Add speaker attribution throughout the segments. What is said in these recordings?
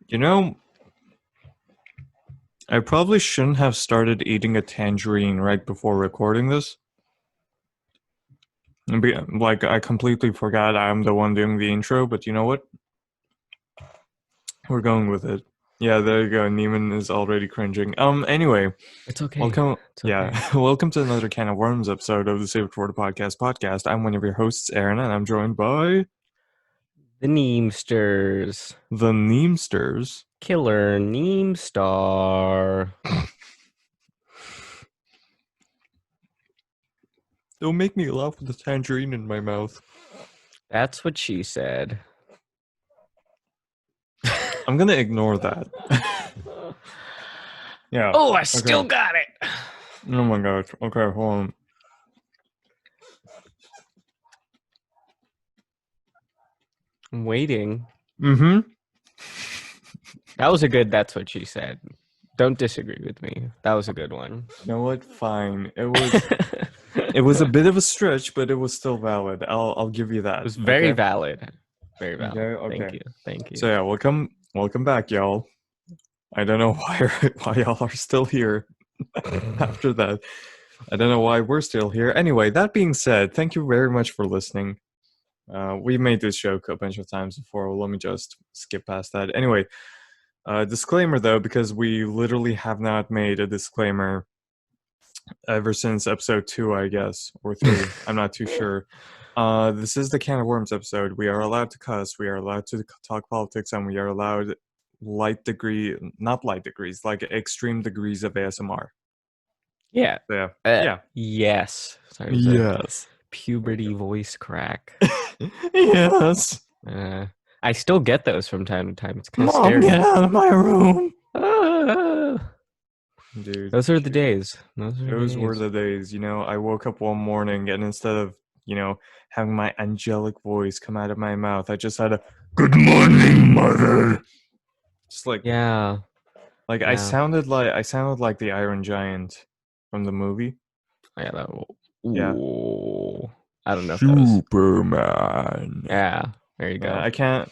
Speaker 1: You know, I probably shouldn't have started eating a tangerine right before recording this. Like, I completely forgot I'm the one doing the intro, but you know what? We're going with it. Yeah, there you go. Neiman is already cringing. Anyway,
Speaker 2: It's okay.
Speaker 1: welcome.
Speaker 2: It's
Speaker 1: Yeah,
Speaker 2: okay.
Speaker 1: welcome to another Can of Worms episode of the Save It For The Podcast. I'm one of your hosts, Aaron, and I'm joined by
Speaker 2: The Neemsters.
Speaker 1: the Neemsters.
Speaker 2: Killer Neem Star.
Speaker 1: Don't make me laugh with the tangerine in my mouth.
Speaker 2: That's what she said.
Speaker 1: I'm gonna ignore that. Yeah.
Speaker 2: Oh, I still
Speaker 1: Okay.
Speaker 2: got it.
Speaker 1: Oh my gosh. Okay, hold on.
Speaker 2: I'm waiting.
Speaker 1: Mm-hmm.
Speaker 2: That was a good that's what she said. Don't disagree with me. That was a good one.
Speaker 1: You know what? Fine. It was a bit of a stretch, but it was still valid. I'll give you that.
Speaker 2: It was very
Speaker 1: Okay.
Speaker 2: valid. Very
Speaker 1: Okay.
Speaker 2: valid. Thank
Speaker 1: Okay.
Speaker 2: you. Thank you.
Speaker 1: So yeah, welcome back, y'all. I don't know why y'all are still here after that. I don't know why we're still here. Anyway, that being said, thank you very much for listening. We made this joke a bunch of times before. Let me just skip past that. Anyway, disclaimer though, because we literally have not made a disclaimer ever since episode 2, I guess, or 3. I'm not too sure. This is the Can of Worms episode. We are allowed to cuss, we are allowed to talk politics, and we are allowed not light degrees, like extreme degrees of ASMR.
Speaker 2: Yeah.
Speaker 1: So, yeah.
Speaker 2: Yes. Sorry, it was a
Speaker 1: Yes.
Speaker 2: puberty voice crack.
Speaker 1: Yes.
Speaker 2: I still get those from time to time. It's kind of
Speaker 1: Mom,
Speaker 2: scary.
Speaker 1: get out of my room.
Speaker 2: Ah.
Speaker 1: Dude,
Speaker 2: Those are the days. Those are the
Speaker 1: those were
Speaker 2: days.
Speaker 1: the days. I woke up one morning and instead of, having my angelic voice come out of my mouth, I just had a good morning, mother. Just
Speaker 2: Yeah.
Speaker 1: I
Speaker 2: Yeah.
Speaker 1: sounded like the Iron Giant from the movie.
Speaker 2: Yeah.
Speaker 1: Yeah.
Speaker 2: Ooh. I don't know if that was.
Speaker 1: Superman.
Speaker 2: Yeah. There you go.
Speaker 1: I can't.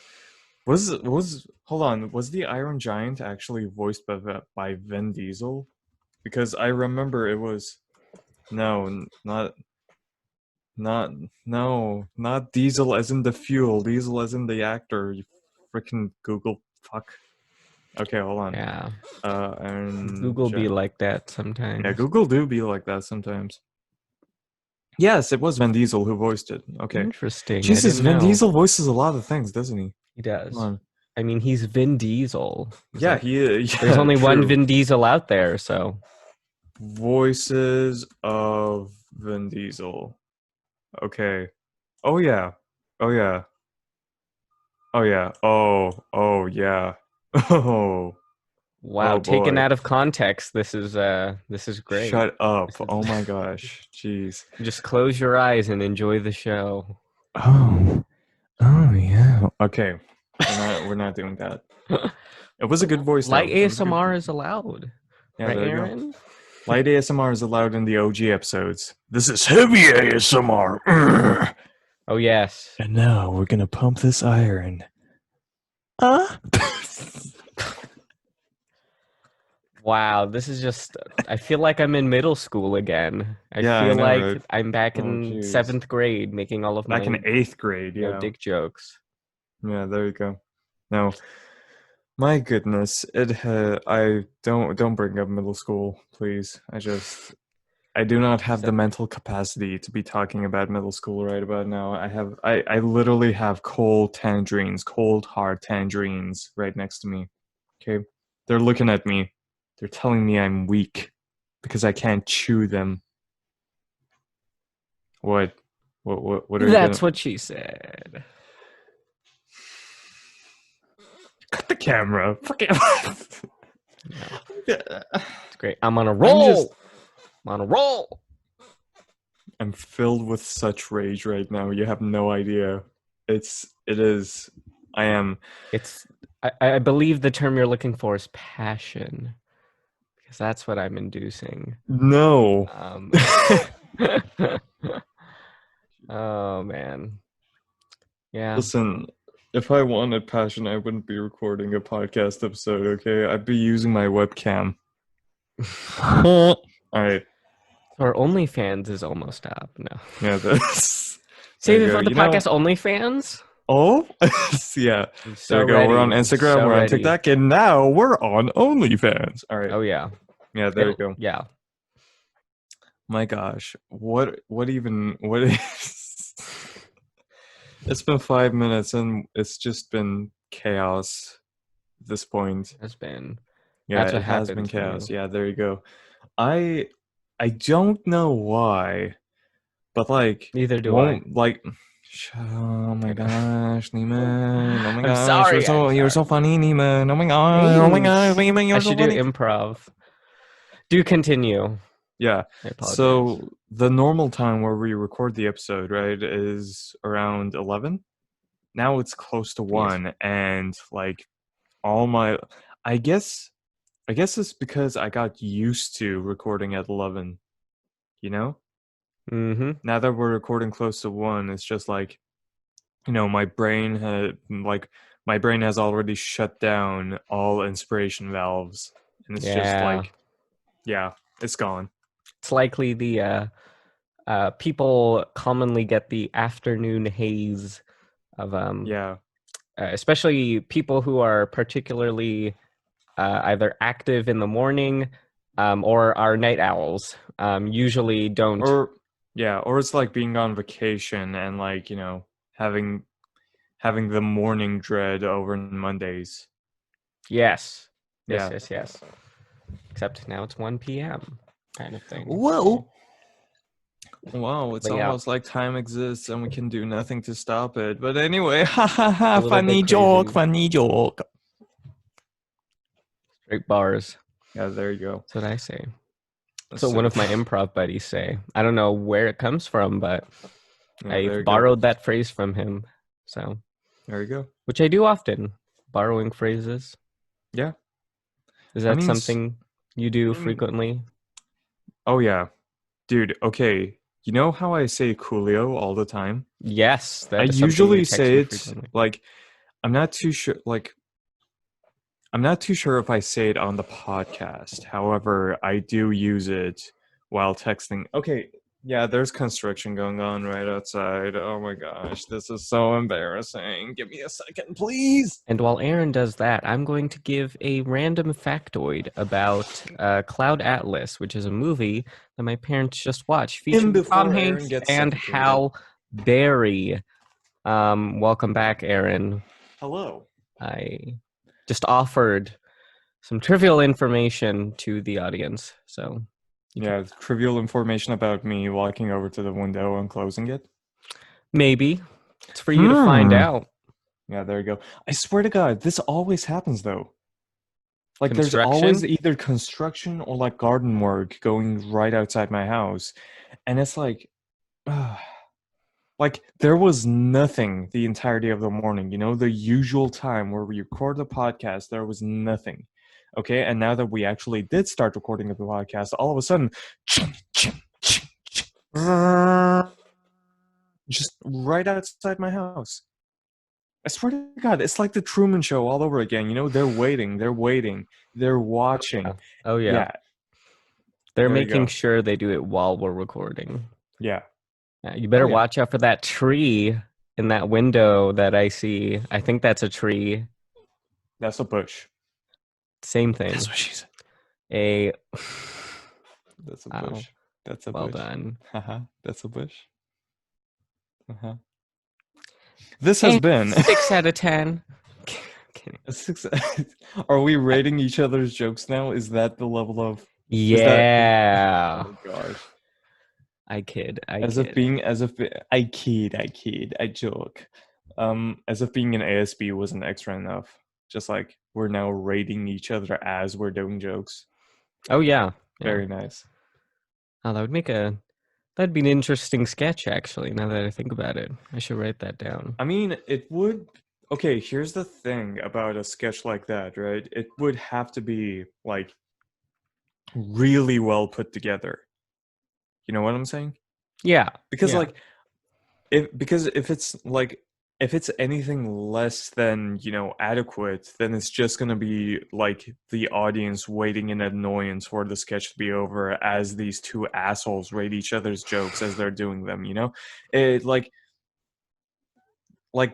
Speaker 1: Hold on? Was the Iron Giant actually voiced by Vin Diesel? Because I remember it was no, not not Diesel as in the fuel, Diesel as in the actor. You freaking Google fuck. Okay, hold on.
Speaker 2: Yeah.
Speaker 1: And
Speaker 2: Google be like that
Speaker 1: yeah,
Speaker 2: sometimes.
Speaker 1: Google do be like that sometimes. Yes, it was Vin Diesel who voiced it. Okay.
Speaker 2: Interesting. I
Speaker 1: Jesus,
Speaker 2: didn't
Speaker 1: Vin
Speaker 2: know.
Speaker 1: Diesel voices a lot of things, doesn't he?
Speaker 2: He
Speaker 1: Come
Speaker 2: does.
Speaker 1: on.
Speaker 2: I mean, he's Vin Diesel. It's
Speaker 1: Yeah,
Speaker 2: like
Speaker 1: he.
Speaker 2: there's
Speaker 1: Yeah,
Speaker 2: only one
Speaker 1: true.
Speaker 2: Vin Diesel out there, so
Speaker 1: Voices of Vin Diesel. Okay. Oh yeah. Oh yeah. Oh yeah. Oh yeah. Oh.
Speaker 2: wow,
Speaker 1: Oh
Speaker 2: taken
Speaker 1: boy.
Speaker 2: out of context, this is great.
Speaker 1: Shut up.
Speaker 2: This is
Speaker 1: Oh my gosh. Jeez.
Speaker 2: just close your eyes and enjoy the show.
Speaker 1: Oh. Oh yeah. Okay. We're not doing that. It was a good voice
Speaker 2: Light
Speaker 1: though. It was a good.
Speaker 2: ASMR is allowed,
Speaker 1: Yeah,
Speaker 2: right,
Speaker 1: there you go.
Speaker 2: Aaron?
Speaker 1: Light ASMR is allowed in the OG episodes. This is heavy ASMR. Urgh.
Speaker 2: Oh yes.
Speaker 1: And now we're gonna pump this iron. Huh?
Speaker 2: Wow, this is just I feel like I'm in middle school again. I
Speaker 1: Yeah, I
Speaker 2: feel
Speaker 1: know,
Speaker 2: like
Speaker 1: right?
Speaker 2: I'm back
Speaker 1: Oh,
Speaker 2: in
Speaker 1: jeez.
Speaker 2: 7th grade making all of
Speaker 1: Back in
Speaker 2: my,
Speaker 1: 8th grade, yeah.
Speaker 2: dick jokes.
Speaker 1: Yeah, there you go. No, my goodness, I don't bring up middle school, please. I do not have
Speaker 2: So,
Speaker 1: the mental capacity to be talking about middle school right about now. I literally have cold hard tangerines right next to me. Okay? They're looking at me. They're telling me I'm weak because I can't chew them. What? What are you
Speaker 2: that's
Speaker 1: gonna
Speaker 2: what she said.
Speaker 1: cut the camera? Fuck it.
Speaker 2: No, it's great. I'm on a
Speaker 1: I'm just
Speaker 2: roll. I'm on a roll.
Speaker 1: I'm filled with such rage right now. You have no idea. It is. I am.
Speaker 2: It's I believe the term you're looking for is passion, because that's what I'm inducing.
Speaker 1: No.
Speaker 2: Um, oh man, yeah.
Speaker 1: Listen. If I wanted passion, I wouldn't be recording a podcast episode, okay? I'd be using my webcam. All right.
Speaker 2: Our OnlyFans is almost up. No.
Speaker 1: Yeah, that's there
Speaker 2: Save
Speaker 1: you
Speaker 2: it
Speaker 1: go.
Speaker 2: for the podcast OnlyFans.
Speaker 1: Oh, yeah.
Speaker 2: I'm
Speaker 1: There
Speaker 2: so
Speaker 1: you go. We're on
Speaker 2: ready. I'm
Speaker 1: Instagram,
Speaker 2: so
Speaker 1: we're on
Speaker 2: ready.
Speaker 1: TikTok, and now we're on OnlyFans. All right.
Speaker 2: Oh yeah.
Speaker 1: Yeah, there you go.
Speaker 2: Yeah.
Speaker 1: My gosh. What even what is It's been 5 minutes and it's just been chaos at this point.
Speaker 2: Has been.
Speaker 1: Yeah,
Speaker 2: That's what
Speaker 1: it has been
Speaker 2: happens when
Speaker 1: chaos.
Speaker 2: you.
Speaker 1: Yeah, there you go. I I don't know why, but like
Speaker 2: Neither do I.
Speaker 1: won't like oh my gosh, Neiman. Oh my
Speaker 2: I'm
Speaker 1: gosh,
Speaker 2: sorry. I'm
Speaker 1: you're
Speaker 2: sorry.
Speaker 1: so funny, Neiman. Oh my god. Oh my gosh,
Speaker 2: Thanks.
Speaker 1: Neiman,
Speaker 2: I
Speaker 1: you're so
Speaker 2: should do
Speaker 1: funny.
Speaker 2: improv. Do continue.
Speaker 1: Yeah.
Speaker 2: I apologize.
Speaker 1: So the normal time where we record the episode, right, is around 11. Now it's close to
Speaker 2: Yes.
Speaker 1: 1 and like all my I guess it's because I got used to recording at 11, you know?
Speaker 2: Mm-hmm.
Speaker 1: Now that we're recording close to 1, it's just like, my brain has already shut down all inspiration valves and it's just
Speaker 2: Yeah.
Speaker 1: like, yeah, it's gone.
Speaker 2: It's likely the people commonly get the afternoon haze of
Speaker 1: Yeah.
Speaker 2: especially people who are particularly either active in the morning or are night owls. Usually don't.
Speaker 1: Or or it's like being on vacation and like, having the morning dread over Mondays.
Speaker 2: Yes. Yes.
Speaker 1: Yeah.
Speaker 2: Yes. Yes. Except now it's 1 p.m. kind of thing.
Speaker 1: Whoa. Wow, it's
Speaker 2: But yeah,
Speaker 1: almost like time exists and we can do nothing to stop it. But anyway, ha ha ha,
Speaker 2: a little
Speaker 1: funny
Speaker 2: bit
Speaker 1: joke,
Speaker 2: crazy.
Speaker 1: funny joke.
Speaker 2: Straight bars.
Speaker 1: Yeah, there you go.
Speaker 2: That's what I say. So one of my improv buddies say. I don't know where it comes from, but
Speaker 1: yeah, there
Speaker 2: I've
Speaker 1: you
Speaker 2: borrowed
Speaker 1: go.
Speaker 2: that phrase from him. So
Speaker 1: There you go.
Speaker 2: which I do often, borrowing phrases.
Speaker 1: Yeah.
Speaker 2: Is
Speaker 1: I
Speaker 2: that
Speaker 1: mean,
Speaker 2: something you do
Speaker 1: I mean-
Speaker 2: frequently?
Speaker 1: Oh yeah. Dude, okay. You know how I say Coolio all the time?
Speaker 2: Yes,
Speaker 1: I
Speaker 2: that is something you
Speaker 1: usually
Speaker 2: text
Speaker 1: say
Speaker 2: me
Speaker 1: it
Speaker 2: frequently.
Speaker 1: like I'm not too sure if I say it on the podcast. However, I do use it while texting. Okay, yeah, there's construction going on right outside. Oh my gosh, this is so embarrassing. Give me a second, please.
Speaker 2: And while Aaron does that, I'm going to give a random factoid about Cloud Atlas, which is a movie that my parents just watched featuring Tom
Speaker 1: before Aaron
Speaker 2: Hanks
Speaker 1: gets
Speaker 2: and
Speaker 1: suffocated.
Speaker 2: Hal Berry. Welcome back, Aaron.
Speaker 1: Hello.
Speaker 2: I just offered some trivial information to the audience. So
Speaker 1: Yeah, trivial information about me walking over to the window and closing it.
Speaker 2: maybe it's for you to find out.
Speaker 1: Yeah, there you go. I swear to God, this always happens though. Like there's
Speaker 2: Construction?
Speaker 1: always either construction or like garden work going right outside my house. And it's like, like there was nothing the entirety of the morning, the usual time where we record the podcast, there was nothing. Okay, and now that we actually did start recording the podcast, all of a sudden, just right outside my house. I swear to God, it's like the Truman Show all over again. They're waiting, they're watching.
Speaker 2: Oh yeah.
Speaker 1: Yeah.
Speaker 2: They're
Speaker 1: There you
Speaker 2: making
Speaker 1: go.
Speaker 2: sure they do it while we're recording.
Speaker 1: Yeah.
Speaker 2: You better
Speaker 1: Oh, yeah.
Speaker 2: watch out for that tree in that window that I see. I think that's a tree.
Speaker 1: That's a bush.
Speaker 2: Same thing.
Speaker 1: That's what she said. That's a
Speaker 2: Wow.
Speaker 1: bush. That's a
Speaker 2: Well
Speaker 1: bush.
Speaker 2: done.
Speaker 1: Haha. That's a bush. This has been
Speaker 2: 6 out of 10. Kidding.
Speaker 1: a 6. Are we rating each other's jokes now? Is that the level of?
Speaker 2: Yeah.
Speaker 1: Oh gosh.
Speaker 2: I kid.
Speaker 1: I joke. As if being an ASB wasn't extra enough. Just like we're now rating each other as we're doing jokes.
Speaker 2: Oh yeah.
Speaker 1: Very nice.
Speaker 2: Oh, that'd be an interesting sketch actually, now that I think about it. I should write that down.
Speaker 1: I mean, it would. Okay, here's the thing about a sketch like that, right? It would have to be like really well put together. You know what I'm saying?
Speaker 2: Yeah.
Speaker 1: Because if it's like if it's anything less than, adequate, then it's just gonna be like the audience waiting in annoyance for the sketch to be over as these two assholes rate each other's jokes as they're doing them, It like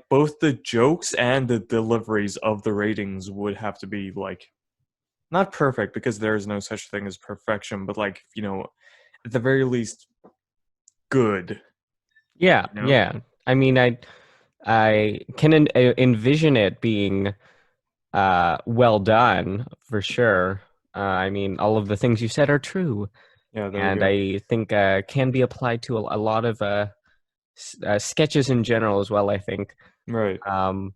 Speaker 1: both the jokes and the deliveries of the ratings would have to be like not perfect because there is no such thing as perfection, but like, at the very least good,
Speaker 2: Yeah,
Speaker 1: you know?
Speaker 2: yeah. I mean, I can envision it being well done for sure. I mean, all of the things you said are true,
Speaker 1: Yeah, there you
Speaker 2: and
Speaker 1: go.
Speaker 2: I think can be applied to a lot of sketches in general as well. I think.
Speaker 1: Right.
Speaker 2: Um,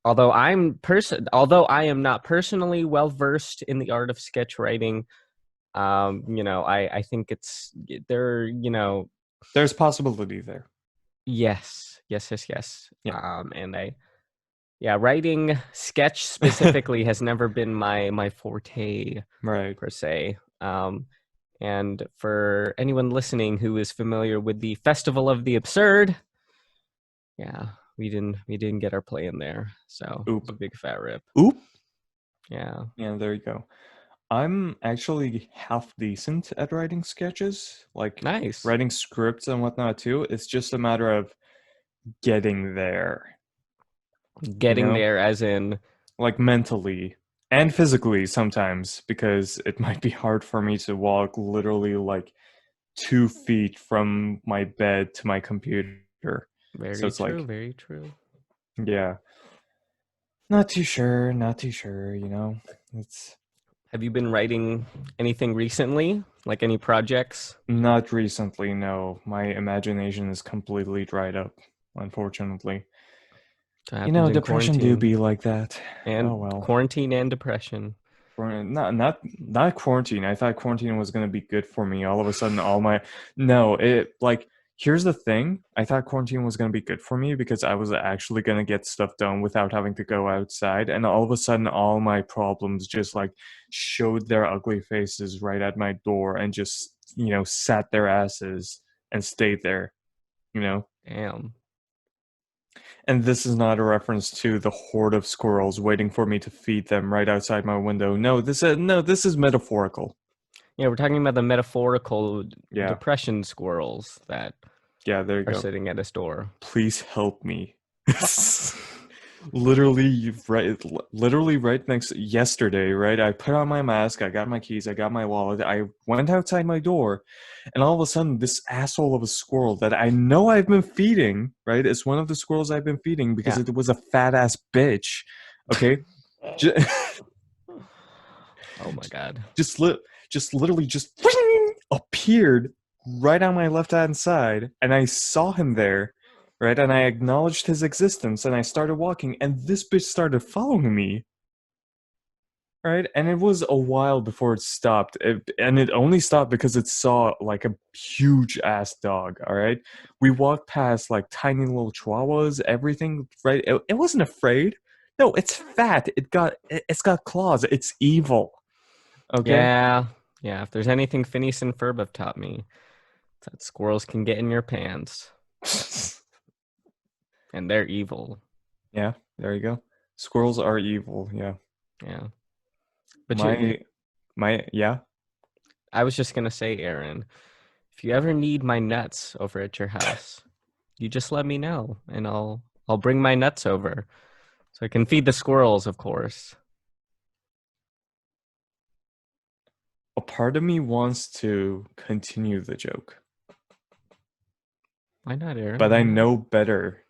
Speaker 2: although I am not personally well versed in the art of sketch writing, I think it's there.
Speaker 1: There's possibility there.
Speaker 2: Yes, yes, yes, yes.
Speaker 1: Yeah.
Speaker 2: And yeah, writing sketch specifically has never been my forte
Speaker 1: Right.
Speaker 2: per se. And for anyone listening who is familiar with the Festival of the Absurd, yeah, we didn't get our play in there, so it's
Speaker 1: Oop.
Speaker 2: a big fat rip.
Speaker 1: Oop.
Speaker 2: Yeah,
Speaker 1: Yeah, there you go. I'm actually half decent at writing sketches, like
Speaker 2: nice.
Speaker 1: writing scripts and whatnot too. It's just a matter of getting there, you
Speaker 2: Getting
Speaker 1: know?
Speaker 2: there, as in,
Speaker 1: Like mentally and physically sometimes, because it might be hard for me to walk literally like 2 feet from my bed to my computer. So
Speaker 2: very
Speaker 1: it's
Speaker 2: true,
Speaker 1: like,
Speaker 2: very true.
Speaker 1: yeah, not too sure, not too sure, It's
Speaker 2: Have you been writing anything recently? Like any projects?
Speaker 1: not recently, no. My imagination is completely dried up, unfortunately.
Speaker 2: That happens in
Speaker 1: Depression do
Speaker 2: quarantine
Speaker 1: be like that. Oh
Speaker 2: and
Speaker 1: well.
Speaker 2: quarantine and depression.
Speaker 1: Not quarantine. I thought quarantine was gonna be good for me. All of a sudden, all my no, it like here's the thing. I thought quarantine was gonna be good for me because I was actually gonna get stuff done without having to go outside, and all of a sudden, all my problems just like showed their ugly faces right at my door and just sat their asses and stayed there. You know.
Speaker 2: Damn.
Speaker 1: And this is not a reference to the horde of squirrels waiting for me to feed them right outside my window. No, this is metaphorical.
Speaker 2: Yeah, we're talking about the metaphorical
Speaker 1: Yeah.
Speaker 2: depression squirrels that
Speaker 1: Yeah, there you
Speaker 2: are
Speaker 1: go.
Speaker 2: sitting at his door.
Speaker 1: Please help me. Literally right next yesterday, right? I put on my mask, I got my keys, I got my wallet, I went outside my door, and all of a sudden this asshole of a squirrel that I know I've been feeding, right? It's one of the squirrels I've been feeding because
Speaker 2: Yeah.
Speaker 1: it was a fat ass bitch. Okay? Ju-
Speaker 2: Oh my god.
Speaker 1: just lit just literally just appeared right on my left hand side, and I saw him there, right, and I acknowledged his existence, and I started walking, and this bitch started following me, right, and it was a while before it stopped, and it only stopped because it saw like a huge ass dog. All right, we walked past like tiny little chihuahuas, everything, right. It wasn't afraid. No, it's fat. It's got claws. It's evil. Okay.
Speaker 2: Yeah. Yeah. If there's anything Phineas and Ferb have taught me, it's that squirrels can get in your pants and they're evil.
Speaker 1: Yeah, there you go. Squirrels are evil. Yeah.
Speaker 2: Yeah. But
Speaker 1: My yeah.
Speaker 2: I was just gonna say, Aaron, if you ever need my nuts over at your house, you just let me know and I'll bring my nuts over. So I can feed the squirrels, of course.
Speaker 1: A part of me wants to continue the joke,
Speaker 2: Why not, Aaron?
Speaker 1: but
Speaker 2: Why
Speaker 1: I
Speaker 2: not?
Speaker 1: know better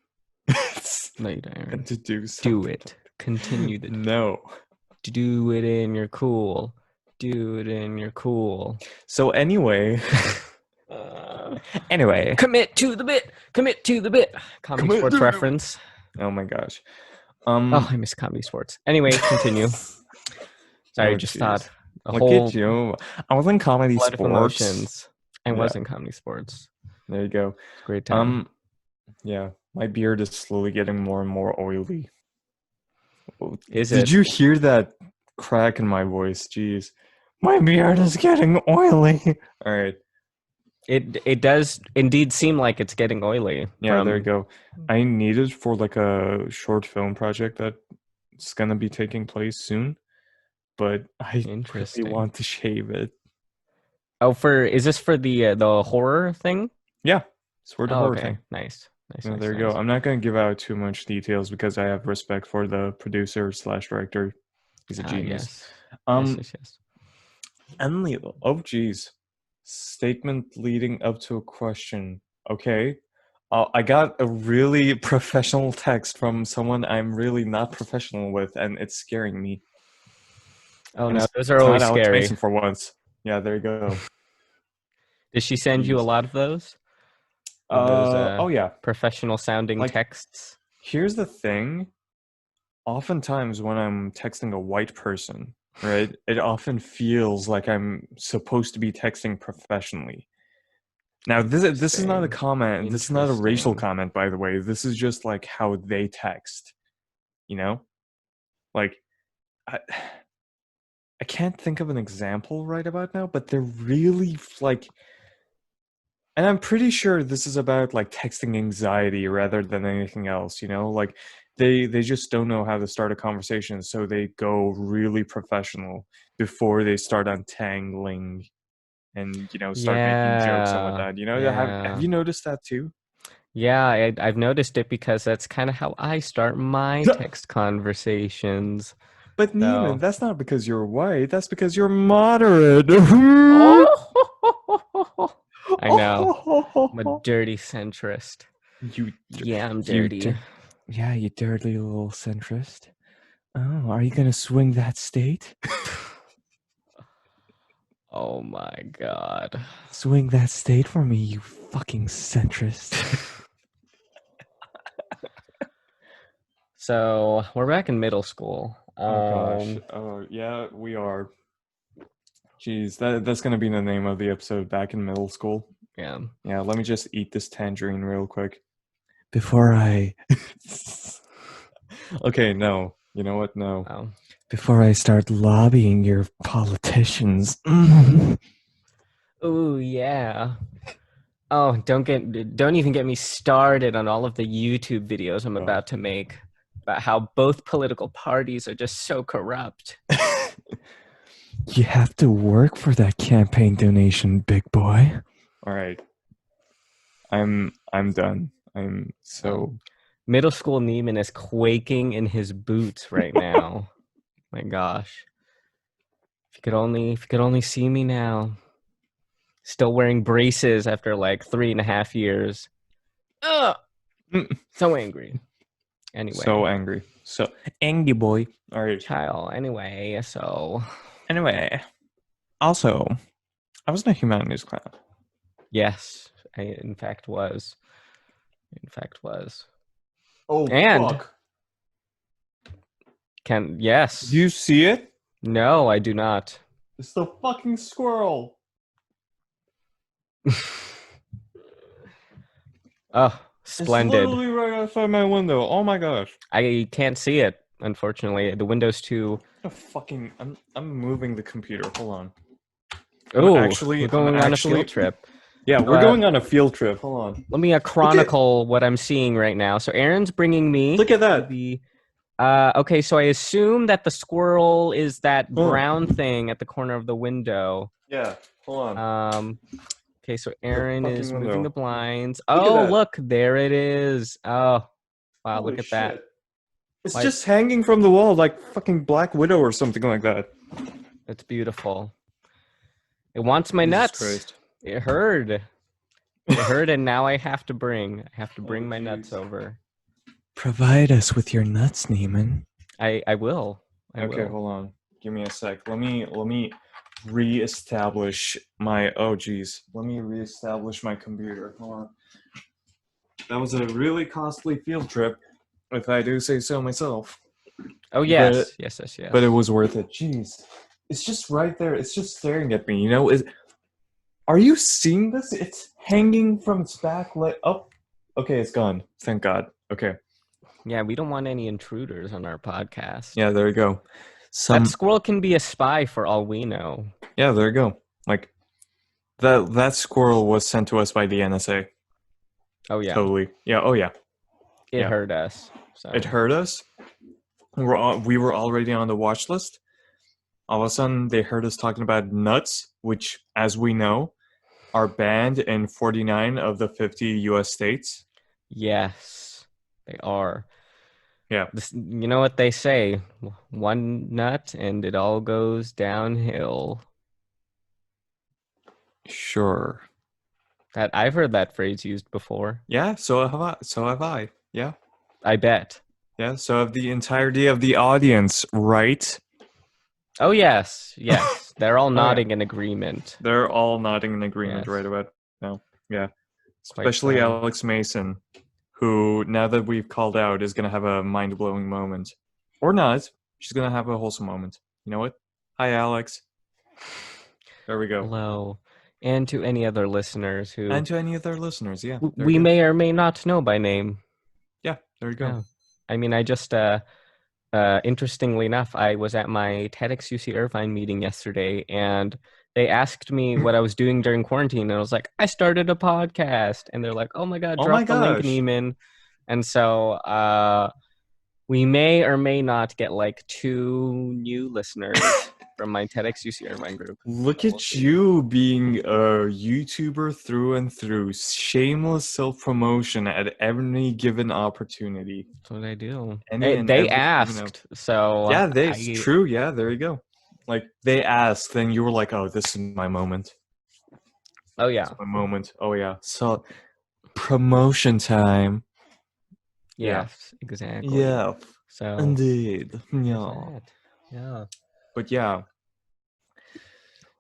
Speaker 2: No, you don't,
Speaker 1: than
Speaker 2: Aaron.
Speaker 1: to do
Speaker 2: Do
Speaker 1: something.
Speaker 2: it. Continue the
Speaker 1: No.
Speaker 2: do it in your cool. Do it in your cool.
Speaker 1: So anyway,
Speaker 2: Uh,
Speaker 1: anyway,
Speaker 2: commit to the bit. Commit to the bit. Comedy
Speaker 1: come
Speaker 2: sports
Speaker 1: on.
Speaker 2: reference.
Speaker 1: Oh my gosh.
Speaker 2: Oh, I miss comedy sports. Anyway, continue. Sorry,
Speaker 1: Oh
Speaker 2: just thought
Speaker 1: jeez.
Speaker 2: a
Speaker 1: Look at
Speaker 2: whole
Speaker 1: you. I was in comedy
Speaker 2: flood of
Speaker 1: sports.
Speaker 2: emotions. I
Speaker 1: Yeah,
Speaker 2: was in comedy sports.
Speaker 1: there you go.
Speaker 2: It's a great time.
Speaker 1: Um, yeah, my beard is slowly getting more and more oily.
Speaker 2: Is
Speaker 1: Did
Speaker 2: it?
Speaker 1: you hear that crack in my voice? Jeez. My beard is getting oily. All right.
Speaker 2: It does indeed seem like it's getting oily.
Speaker 1: Yeah, there you go. I need it for like a short film project that's gonna be taking place soon, but I really
Speaker 2: Interesting.
Speaker 1: want to shave it.
Speaker 2: Oh, is this for the horror thing?
Speaker 1: Yeah, it's for the
Speaker 2: Oh,
Speaker 1: horror
Speaker 2: okay.
Speaker 1: thing.
Speaker 2: Nice. Nice,
Speaker 1: Yeah,
Speaker 2: nice,
Speaker 1: there you go.
Speaker 2: nice.
Speaker 1: I'm not gonna give out too much details because I have respect for the producer slash director. He's a
Speaker 2: Ah,
Speaker 1: genius.
Speaker 2: yes. Yes,
Speaker 1: Um,
Speaker 2: yes, yes.
Speaker 1: Emily, oh geez, statement leading up to a question. Okay, I got a really professional text from someone I'm really not professional with, and it's scaring me.
Speaker 2: Oh
Speaker 1: And
Speaker 2: no, those are
Speaker 1: it's not
Speaker 2: always
Speaker 1: Alex
Speaker 2: scary.
Speaker 1: Mason for once. Yeah, there you go.
Speaker 2: Did she send you a
Speaker 1: Jeez.
Speaker 2: lot of those? Of those
Speaker 1: Oh yeah.
Speaker 2: professional sounding
Speaker 1: Like,
Speaker 2: texts?
Speaker 1: here's the thing. Oftentimes when I'm texting a white person, right, it often feels like I'm supposed to be texting professionally. Now, this is not a
Speaker 2: Interesting.
Speaker 1: comment. This is not a racial
Speaker 2: Interesting.
Speaker 1: comment, by the way. This is just like how they text. You know, like I, I can't think of an example right about now, but they're really like, and I'm pretty sure this is about like texting anxiety rather than anything else. You know, like they just don't know how to start a conversation, so they go really professional before they start untangling and start making jokes and
Speaker 2: Yeah.
Speaker 1: whatnot. Have
Speaker 2: Yeah.
Speaker 1: you noticed that too?
Speaker 2: Yeah, I've noticed it because that's kind of how I start my text conversations.
Speaker 1: But Neiman,
Speaker 2: So,
Speaker 1: that's not because you're white. That's because you're moderate.
Speaker 2: oh, I know. I'm a dirty centrist.
Speaker 1: you,
Speaker 2: Yeah, I'm
Speaker 1: you,
Speaker 2: dirty.
Speaker 1: yeah, you dirty little centrist. Oh, are you gonna swing that state?
Speaker 2: Oh my God.
Speaker 1: Swing that state for me, you fucking centrist.
Speaker 2: So we're back in middle school.
Speaker 1: Oh gosh. Oh yeah, we are. Jeez, that's gonna be the name of the episode. Back in middle school.
Speaker 2: Yeah.
Speaker 1: Yeah, let me just eat this tangerine real quick before I. Okay, no. You know what? No.
Speaker 2: Oh.
Speaker 1: Before I start lobbying your politicians.
Speaker 2: Oh yeah. Oh, don't even get me started on all of the YouTube videos I'm
Speaker 1: Oh.
Speaker 2: about to make about how both political parties are just so corrupt.
Speaker 1: You have to work for that campaign donation, big boy. All right. I'm done. I'm so
Speaker 2: Middle school Neiman is quaking in his boots right now. My gosh. If you could only see me now. Still wearing braces after like 3.5 years. Ugh, so angry. Anyway.
Speaker 1: so angry. So angry boy. All right.
Speaker 2: Child. Anyway, so
Speaker 1: Anyway, also, I was in a humanities class.
Speaker 2: yes, I in fact was. In fact was.
Speaker 1: Oh
Speaker 2: And
Speaker 1: fuck.
Speaker 2: yes.
Speaker 1: Do you see it?
Speaker 2: No, I do not.
Speaker 1: It's the fucking squirrel.
Speaker 2: Oh,
Speaker 1: It's
Speaker 2: splendid.
Speaker 1: literally right outside my window. Oh my gosh.
Speaker 2: I can't see it, unfortunately. The window's too.
Speaker 1: I'm moving the computer. Hold on.
Speaker 2: Oh, we're going on a field trip.
Speaker 1: Yeah,
Speaker 2: So,
Speaker 1: we're going on a field trip. Hold on.
Speaker 2: let me chronicle what I'm seeing right now. So Aaron's bringing me
Speaker 1: Look at that.
Speaker 2: the. Okay, so I assume that the squirrel is that
Speaker 1: Hold on.
Speaker 2: brown thing at the corner of the window.
Speaker 1: Yeah. Hold on.
Speaker 2: Okay, so Aaron is
Speaker 1: fucking
Speaker 2: moving
Speaker 1: window.
Speaker 2: the blinds.
Speaker 1: Look at
Speaker 2: Oh,
Speaker 1: that.
Speaker 2: look, there it is. Oh, wow,
Speaker 1: Holy
Speaker 2: look at that.
Speaker 1: shit. It's
Speaker 2: Like-
Speaker 1: just hanging from the wall like fucking Black Widow or something like that.
Speaker 2: It's beautiful. It wants my
Speaker 1: Jesus
Speaker 2: nuts.
Speaker 1: Christ.
Speaker 2: It heard. It heard, and now I have to bring my nuts
Speaker 1: jeez.
Speaker 2: over.
Speaker 1: Provide us with your nuts, Neiman.
Speaker 2: I will.
Speaker 1: Okay, hold on. Give me a sec. Let me reestablish my Let me reestablish my computer. Hold on. That was a really costly field trip, if I do say so myself.
Speaker 2: Oh yes,
Speaker 1: But-
Speaker 2: yes.
Speaker 1: But it was worth it. Jeez. It's just right there. It's just staring at me, Are you seeing this? It's hanging from its back leg up. Okay, it's gone. Thank God. Okay.
Speaker 2: Yeah, we don't want any intruders on our podcast.
Speaker 1: Yeah, there you go.
Speaker 2: That squirrel can be a spy for all we know.
Speaker 1: Yeah, there you go. Like, That squirrel was sent to us by the NSA.
Speaker 2: Oh yeah,
Speaker 1: Totally. Yeah. Oh yeah.
Speaker 2: it
Speaker 1: Yeah.
Speaker 2: hurt us.
Speaker 1: It
Speaker 2: So
Speaker 1: hurt us. We were already on the watch list. All of a sudden, they heard us talking about nuts, which, as we know, are banned in 49 of the 50 U.S. states.
Speaker 2: yes, they are.
Speaker 1: Yeah.
Speaker 2: You know what they say? One nut and it all goes downhill.
Speaker 1: Sure.
Speaker 2: That I've heard that phrase used before.
Speaker 1: Yeah. So have I. So have I. Yeah.
Speaker 2: I bet.
Speaker 1: Yeah. So have the entirety of the audience, right?
Speaker 2: Oh yes, yes. They're all
Speaker 1: Oh yeah.
Speaker 2: nodding in agreement.
Speaker 1: They're all nodding in agreement right
Speaker 2: Yes,
Speaker 1: about now. Yeah.
Speaker 2: quite
Speaker 1: Especially
Speaker 2: so.
Speaker 1: Alex Mason, who, now that we've called out, is going to have a mind blowing moment. Or not. She's going to have a wholesome moment. You know what? Hi, Alex. There we go.
Speaker 2: Hello, and to any other listeners who
Speaker 1: And to any of their listeners. Yeah. There we
Speaker 2: we
Speaker 1: go.
Speaker 2: may or may not know by name.
Speaker 1: Yeah. There we go.
Speaker 2: Yeah, I mean, I just interestingly enough, I was at my TEDx UC Irvine meeting yesterday, and they asked me what I was doing during quarantine, and I was like, I started a podcast, and they're like, oh my god,
Speaker 1: Oh my
Speaker 2: drop the link,
Speaker 1: gosh.
Speaker 2: Neiman. And so we may or may not get like 2 new listeners from my TEDx UC Irvine group.
Speaker 1: Look
Speaker 2: So we'll
Speaker 1: at
Speaker 2: see.
Speaker 1: you being a YouTuber through and through. Shameless self promotion at every given opportunity.
Speaker 2: That's what I do.
Speaker 1: Any and
Speaker 2: They
Speaker 1: every, you know.
Speaker 2: asked, so
Speaker 1: Yeah, they
Speaker 2: I.
Speaker 1: true. Yeah, there you go. Like they asked, then you were like, "Oh, this is my moment.
Speaker 2: Oh
Speaker 1: It's
Speaker 2: yeah,
Speaker 1: my moment." Oh yeah. So promotion time. Yeah.
Speaker 2: yes, exactly.
Speaker 1: Yeah.
Speaker 2: So
Speaker 1: Indeed.
Speaker 2: there's
Speaker 1: Yeah.
Speaker 2: that. Yeah.
Speaker 1: But yeah.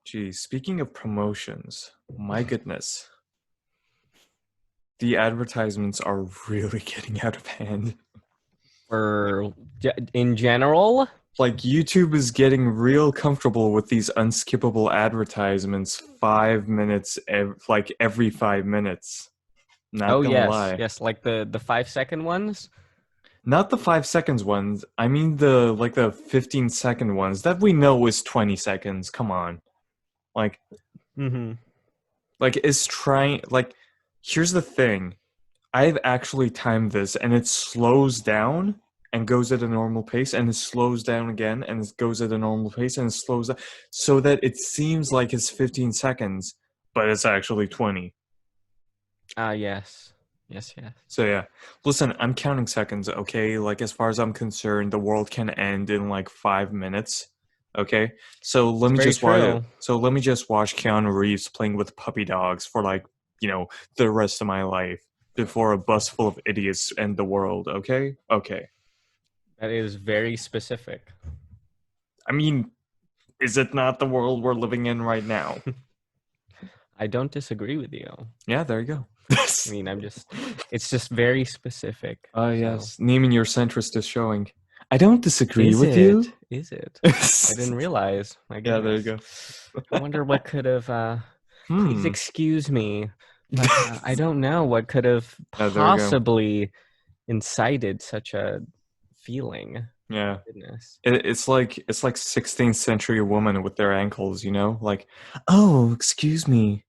Speaker 1: Geez, speaking of promotions, my goodness, the advertisements are really getting out of hand.
Speaker 2: For in general,
Speaker 1: Like YouTube is getting real comfortable with these unskippable advertisements 5 minutes like every 5 minutes. Not
Speaker 2: oh
Speaker 1: gonna
Speaker 2: yes,
Speaker 1: lie.
Speaker 2: yes, like the 5 second ones.
Speaker 1: Not the 5 seconds ones. I mean the 15-second ones that we know is 20 seconds. Come on. Like
Speaker 2: Mm-hmm.
Speaker 1: is trying like here's the thing. I've actually timed this and it slows down and goes at a normal pace and it slows down again and it goes at a normal pace and it slows down so that it seems like it's 15 seconds, but it's actually 20.
Speaker 2: Ah, yes, yes, yes.
Speaker 1: So yeah, listen, I'm counting seconds, okay? Like as far as I'm concerned, the world can end in like 5 minutes, okay? So let
Speaker 2: It's
Speaker 1: me
Speaker 2: very
Speaker 1: just watch.
Speaker 2: true.
Speaker 1: So let me just watch Keanu Reeves playing with puppy dogs for like the rest of my life before a bus full of idiots end the world, okay? Okay.
Speaker 2: That is very specific.
Speaker 1: I mean, is it not the world we're living in right now?
Speaker 2: I don't disagree with you.
Speaker 1: Yeah, there you go.
Speaker 2: I mean, it's just very specific.
Speaker 1: Oh
Speaker 2: So.
Speaker 1: yes, Neiman, your centrist is showing. I don't disagree
Speaker 2: Is
Speaker 1: with
Speaker 2: it?
Speaker 1: you.
Speaker 2: Is it? I didn't realize. My
Speaker 1: Yeah, there you
Speaker 2: goodness.
Speaker 1: go.
Speaker 2: I wonder what could have. Please
Speaker 1: Hmm.
Speaker 2: excuse me, but I don't know what could have
Speaker 1: Yeah, there you go.
Speaker 2: possibly incited such a feeling.
Speaker 1: Yeah.
Speaker 2: Goodness.
Speaker 1: It's like 16th century woman with their ankles, like, oh, excuse me,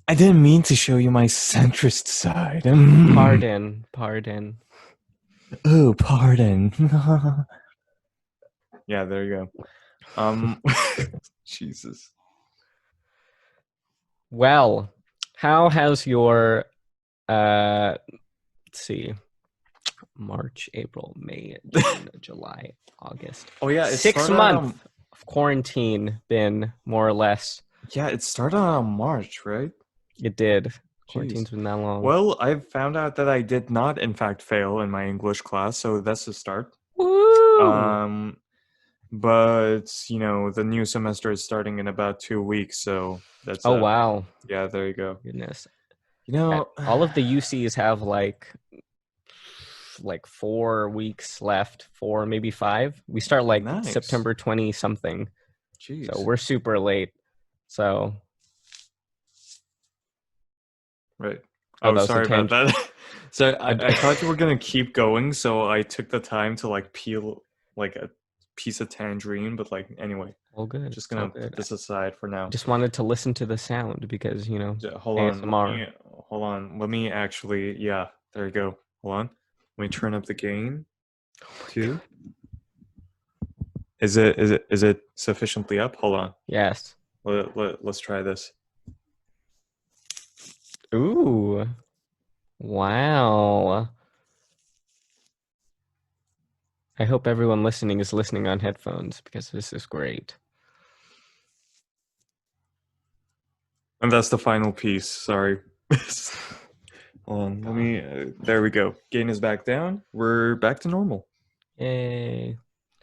Speaker 1: I didn't mean to show you my centrist side.
Speaker 2: Pardon, pardon.
Speaker 1: Oh, pardon. Yeah, there you go. Jesus.
Speaker 2: Well, how has your let's see, March, April, May, June, July, August.
Speaker 1: Oh yeah, it
Speaker 2: 6
Speaker 1: started out
Speaker 2: months of quarantine been more or less.
Speaker 1: yeah, it started on March, right?
Speaker 2: It did.
Speaker 1: Jeez.
Speaker 2: Quarantine's been that long.
Speaker 1: Well, I've found out that I did not, in fact, fail in my English class, so that's a start.
Speaker 2: Woo!
Speaker 1: But the new semester is starting in about 2 weeks, so that's
Speaker 2: Oh wow.
Speaker 1: yeah, there you go.
Speaker 2: Goodness.
Speaker 1: Yeah,
Speaker 2: All of the UCs have like 4 weeks left, 4 maybe 5. We start like
Speaker 1: nice.
Speaker 2: September 20 something.
Speaker 1: Jeez.
Speaker 2: So we're super late. So
Speaker 1: right.
Speaker 2: Oh,
Speaker 1: Oh,
Speaker 2: that was a
Speaker 1: sorry about
Speaker 2: tangent.
Speaker 1: that. So I thought you were gonna keep going, so I took the time to like peel like a piece of tangerine, but like anyway,
Speaker 2: All good.
Speaker 1: just
Speaker 2: It's all
Speaker 1: gonna
Speaker 2: good.
Speaker 1: put this aside for now.
Speaker 2: Just wanted to listen to the sound because,
Speaker 1: Hold on,
Speaker 2: ASMR.
Speaker 1: hold on. Let me actually, yeah, there you go. Hold on. Let me turn up the gain too. Is it sufficiently up? Hold on.
Speaker 2: Yes.
Speaker 1: Let's try this.
Speaker 2: Ooh. Wow. I hope everyone listening is listening on headphones because this is great.
Speaker 1: And that's the final piece. Sorry. Hold on. Let me. There we go. Gain is back down. We're back to normal.
Speaker 2: Yay.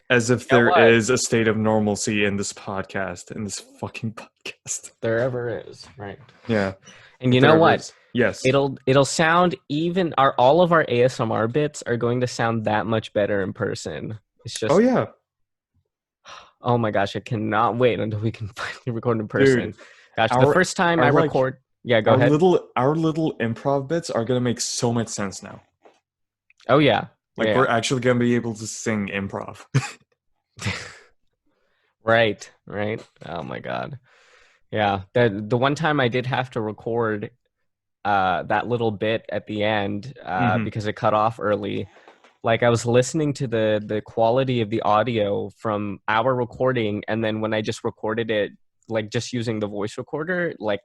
Speaker 1: As if
Speaker 2: You know
Speaker 1: there
Speaker 2: what?
Speaker 1: is a state of normalcy in this podcast, in this fucking podcast.
Speaker 2: There ever is, right?
Speaker 1: Yeah.
Speaker 2: And
Speaker 1: if
Speaker 2: you
Speaker 1: there
Speaker 2: know
Speaker 1: ever
Speaker 2: what?
Speaker 1: is. Yes.
Speaker 2: It'll sound even all of our ASMR bits are going to sound that much better in person. It's just
Speaker 1: Oh yeah,
Speaker 2: oh my gosh, I cannot wait until we can finally record in person.
Speaker 1: dude.
Speaker 2: Gosh, the
Speaker 1: Our
Speaker 2: first time I
Speaker 1: our like
Speaker 2: record, yeah, go
Speaker 1: our
Speaker 2: ahead.
Speaker 1: little improv bits are gonna make so much sense now.
Speaker 2: Oh yeah.
Speaker 1: Like
Speaker 2: Yeah.
Speaker 1: we're actually gonna be able to sing improv.
Speaker 2: Right, right. Oh my god. Yeah. The one time I did have to record that little bit at the end
Speaker 1: Mhm.
Speaker 2: because it cut off early. Like I was listening to the quality of the audio from our recording, and then when I just recorded it, like just using the voice recorder, like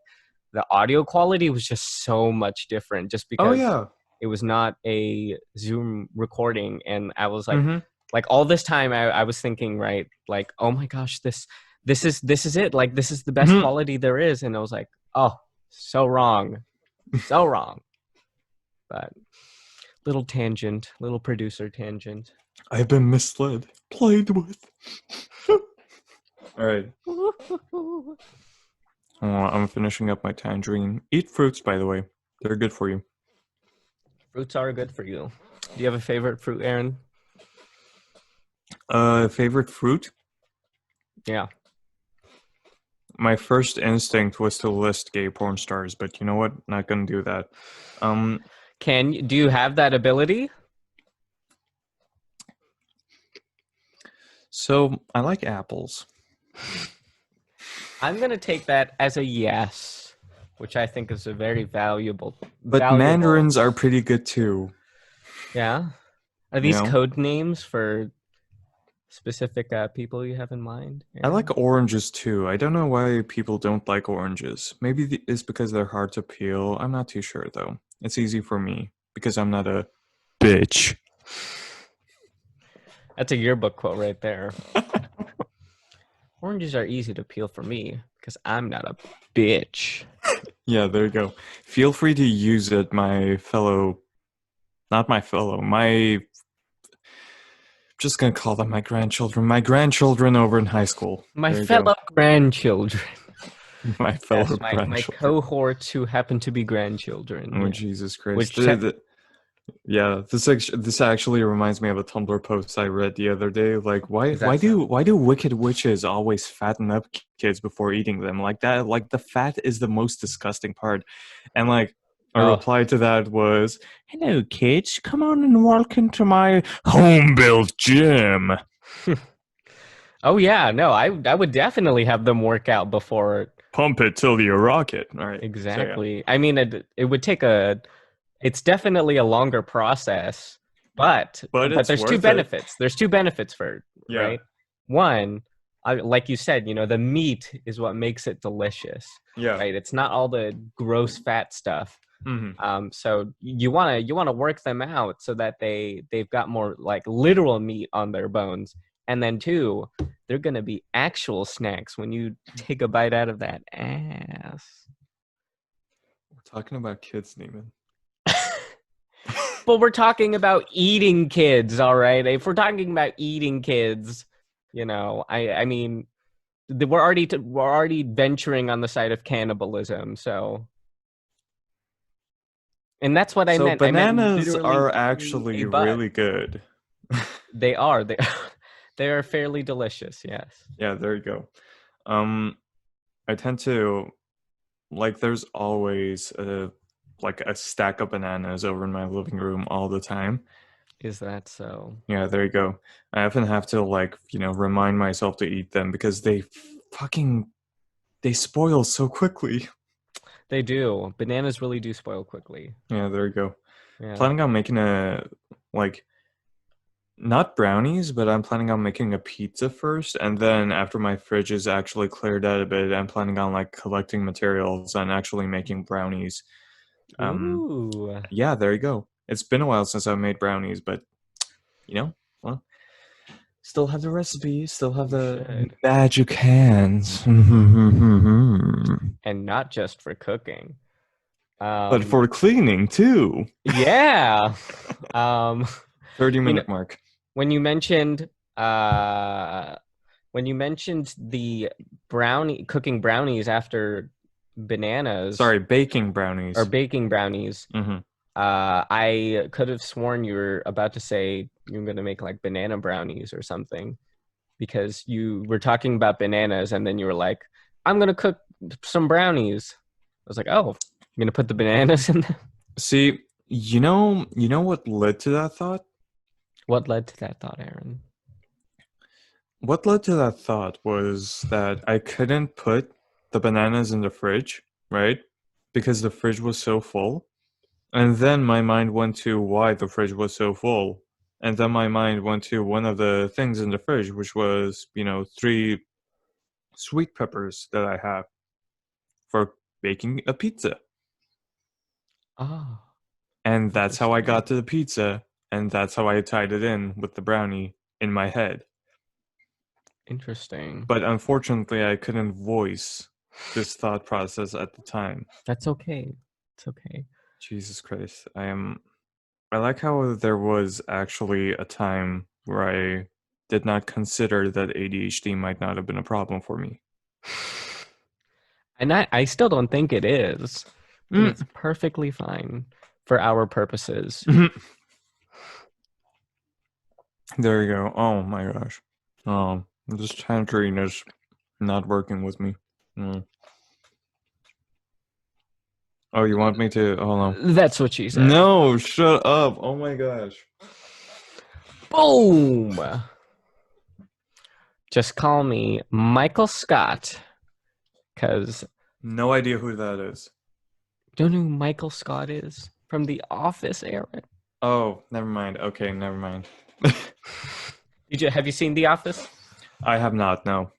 Speaker 2: the audio quality was just so much different just
Speaker 1: Oh
Speaker 2: because
Speaker 1: yeah.
Speaker 2: it was not a Zoom recording. And I was
Speaker 1: Mhm.
Speaker 2: like all this time I was thinking, right, like, oh my gosh, this is it. Like this is the best
Speaker 1: Mhm.
Speaker 2: quality there is. And I was like, oh, so wrong. So wrong. But little tangent, little producer tangent.
Speaker 1: I've been misled, played with. All right. I'm finishing up my tangerine. Eat fruits, by the way. They're good for you.
Speaker 2: Fruits are good for you. Do you have a favorite fruit, Aaron?
Speaker 1: Favorite fruit?
Speaker 2: Yeah.
Speaker 1: My first instinct was to list gay porn stars, but you know what? Not gonna do that.
Speaker 2: Do you have that ability?
Speaker 1: So I like apples.
Speaker 2: I'm gonna take that as a yes, which I think is a very valuable.
Speaker 1: But mandarins are pretty good too.
Speaker 2: Yeah. Are these code names for specific people you have in mind?
Speaker 1: I like oranges too. I don't know why people don't like oranges. Maybe it's because they're hard to peel. I'm not too sure though. It's easy for me because I'm not a bitch.
Speaker 2: That's a yearbook quote right there. Oranges are easy to peel for me because I'm not a bitch.
Speaker 1: Yeah, there you go. Feel free to use it, my just gonna call them my grandchildren over in high school.
Speaker 2: My
Speaker 1: There you
Speaker 2: fellow
Speaker 1: go.
Speaker 2: grandchildren.
Speaker 1: My fellow
Speaker 2: Yes, my
Speaker 1: grandchildren.
Speaker 2: cohorts who happen to be grandchildren.
Speaker 1: Oh
Speaker 2: Yeah.
Speaker 1: Jesus Christ!
Speaker 2: Which
Speaker 1: Yeah, this actually reminds me of a Tumblr post I read the other day. Like,
Speaker 2: Is that so?
Speaker 1: why do wicked witches always fatten up kids before eating them? Like that, like the fat is the most disgusting part. And like a
Speaker 2: Oh.
Speaker 1: reply to that was, "Hello, kids. Come on and walk into my home-built gym.
Speaker 2: Oh yeah, no, I would definitely have them work out before.
Speaker 1: Pump it till you rock it." All right.
Speaker 2: Exactly. I mean, it would take it's definitely a longer process, but
Speaker 1: But it's
Speaker 2: there's two
Speaker 1: worth it.
Speaker 2: benefits. There's two benefits for it,
Speaker 1: Yeah.
Speaker 2: right? One, like you said, the meat is what makes it delicious,
Speaker 1: Yeah.
Speaker 2: right? It's not all the gross fat stuff.
Speaker 1: Mm-hmm.
Speaker 2: So you wanna work them out so that they've got more like literal meat on their bones, and then two, they're gonna be actual snacks when you take a bite out of that ass.
Speaker 1: We're talking about kids, Neiman.
Speaker 2: But we're talking about eating kids, all right? If we're talking about eating kids, I mean, we're already venturing on the side of cannibalism, so. And that's what I
Speaker 1: So
Speaker 2: meant. I meant
Speaker 1: bananas
Speaker 2: literally
Speaker 1: are
Speaker 2: eating
Speaker 1: actually
Speaker 2: a bud.
Speaker 1: really good.
Speaker 2: They are. They are fairly delicious. Yes.
Speaker 1: Yeah, there you go. I tend to like. There's always a stack of bananas over in my living room all the time,
Speaker 2: Is that so?
Speaker 1: Yeah, there you go. I often have to remind myself to eat them because fucking they spoil so quickly.
Speaker 2: They do. Bananas really do spoil quickly.
Speaker 1: Yeah, there you go.
Speaker 2: Yeah.
Speaker 1: Planning on making like not brownies, but I'm planning on making a pizza first, and then after my fridge is actually cleared out a bit, I'm planning on collecting materials and actually making brownies. Um,
Speaker 2: Ooh.
Speaker 1: yeah, there you go. It's been a while since I made brownies, but well, still have the recipe, still have
Speaker 2: You
Speaker 1: the
Speaker 2: should.
Speaker 1: magic hands.
Speaker 2: And not just for cooking.
Speaker 1: But
Speaker 2: Um,
Speaker 1: for cleaning too.
Speaker 2: yeah. Um,
Speaker 1: 30
Speaker 2: you know,
Speaker 1: minute mark.
Speaker 2: when you mentioned uh when you mentioned the cooking brownies after bananas
Speaker 1: Sorry, baking
Speaker 2: or
Speaker 1: brownies.
Speaker 2: baking brownies,
Speaker 1: Hmm.
Speaker 2: I could have sworn you were about to say you're going to make like banana brownies or something because you were talking about bananas and then you were like, I'm going to cook some brownies. I was like, oh, you're going to put the bananas in them?
Speaker 1: See, you know what led to that thought?
Speaker 2: What led to that thought, Aaron?
Speaker 1: What led to that thought was that I couldn't put the bananas in the fridge, right? Because the fridge was so full. And then my mind went to why the fridge was so full. And then my mind went to one of the things in the fridge, which was, 3 sweet peppers that I have for baking a pizza.
Speaker 2: Oh,
Speaker 1: And that's how I
Speaker 2: interesting.
Speaker 1: got to the pizza. And that's how I tied it in with the brownie in my head.
Speaker 2: Interesting.
Speaker 1: But unfortunately, I couldn't voice this thought process at the time.
Speaker 2: That's okay. It's okay.
Speaker 1: Jesus Christ. I like how there was actually a time where I did not consider that ADHD might not have been a problem for me.
Speaker 2: And I still don't think it is. I think it's
Speaker 1: Mm.
Speaker 2: perfectly fine for our purposes.
Speaker 1: There you go. Oh my gosh. This tangerine is not working with me. Mm. Oh, you want me to? Oh no.
Speaker 2: That's what she said.
Speaker 1: No, shut up. Oh my gosh.
Speaker 2: Boom. Just call me Michael Scott, because
Speaker 1: No idea who that is.
Speaker 2: don't know who Michael Scott is from The Office, Aaron.
Speaker 1: Oh, never mind. Okay, never mind.
Speaker 2: Have you seen The Office?
Speaker 1: I have not, no.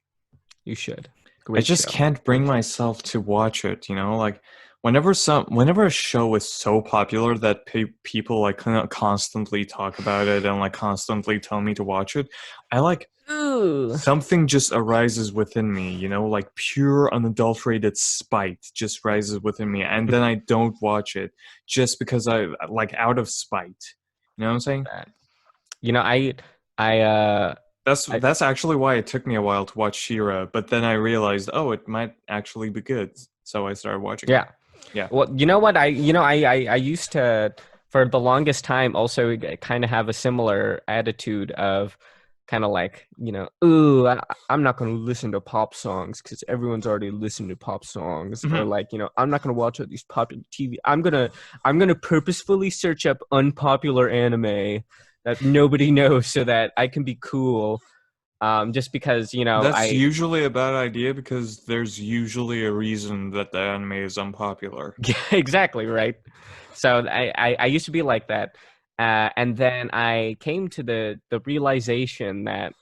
Speaker 2: You should.
Speaker 1: I
Speaker 2: Great
Speaker 1: just
Speaker 2: show.
Speaker 1: can't bring myself to watch it, Like whenever a show is so popular that people constantly talk about it and constantly tell me to watch it, I
Speaker 2: Ooh.
Speaker 1: something just arises within me, like pure unadulterated spite just rises within me and then I don't watch it just because I out of spite. You know what I'm saying?
Speaker 2: That. You know, I, uh, I,
Speaker 1: That's actually why it took me a while to watch She-Ra, but then I realized, oh, it might actually be good, so I started watching it.
Speaker 2: yeah.
Speaker 1: Yeah.
Speaker 2: Well, you know what? I used to, for the longest time, also kind of have a similar attitude of kind of like, ooh, I'm not going to listen to pop songs because everyone's already listened to pop songs, or
Speaker 1: Mhm.
Speaker 2: like, I'm not going to watch all these popular TV. I'm gonna purposefully search up unpopular anime that nobody knows so that I can be cool. Just because,
Speaker 1: That's
Speaker 2: I
Speaker 1: usually a bad idea because there's usually a reason that the anime is unpopular.
Speaker 2: exactly right. So I used to be like that, and then I came to the realization that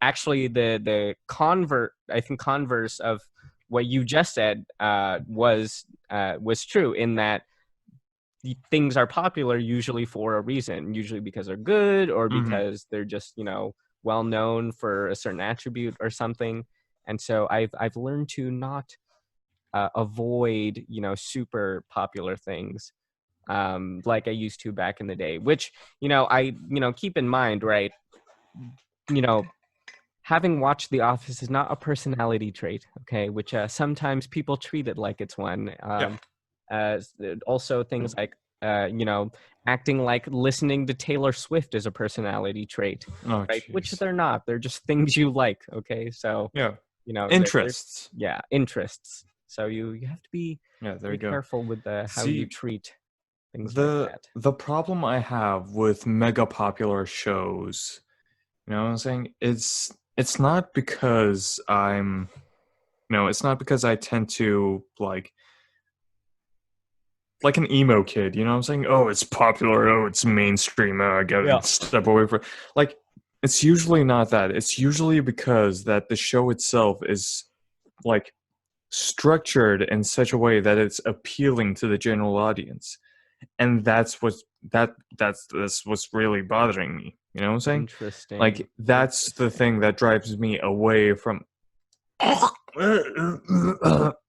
Speaker 2: actually the converse of what you just said was true in that things are popular usually for a reason, usually because they're good or
Speaker 1: Hmm.
Speaker 2: because they're just well known for a certain attribute or something. And so I've learned to not avoid super popular things like I used to back in the day, which I keep in mind, right? you know Having watched The Office is not a personality trait, okay, which sometimes people treat it like it's one.
Speaker 1: Yeah.
Speaker 2: Also things like acting like listening to Taylor Swift is a personality trait,
Speaker 1: Oh,
Speaker 2: right? Which
Speaker 1: jeez.
Speaker 2: they're not. They're just things you like, okay? So
Speaker 1: Yeah.
Speaker 2: they're
Speaker 1: Interests.
Speaker 2: yeah, interests. So you have to be
Speaker 1: Yeah, there
Speaker 2: very
Speaker 1: you go.
Speaker 2: careful with the how you
Speaker 1: See,
Speaker 2: treat. things like
Speaker 1: the
Speaker 2: that.
Speaker 1: the problem I have with mega popular shows, you know what I'm saying? It's not because I'm no, it's not because I tend to like an emo kid, you know what I'm saying? Oh, it's popular, oh, it's mainstream, I
Speaker 2: Yeah.
Speaker 1: gotta step away from like it's usually not that. It's usually because that the show itself is like structured in such a way that it's appealing to the general audience. And that's what's really bothering me. You know what I'm saying?
Speaker 2: Interesting.
Speaker 1: Like that's the
Speaker 2: Interesting.
Speaker 1: thing that drives me away from.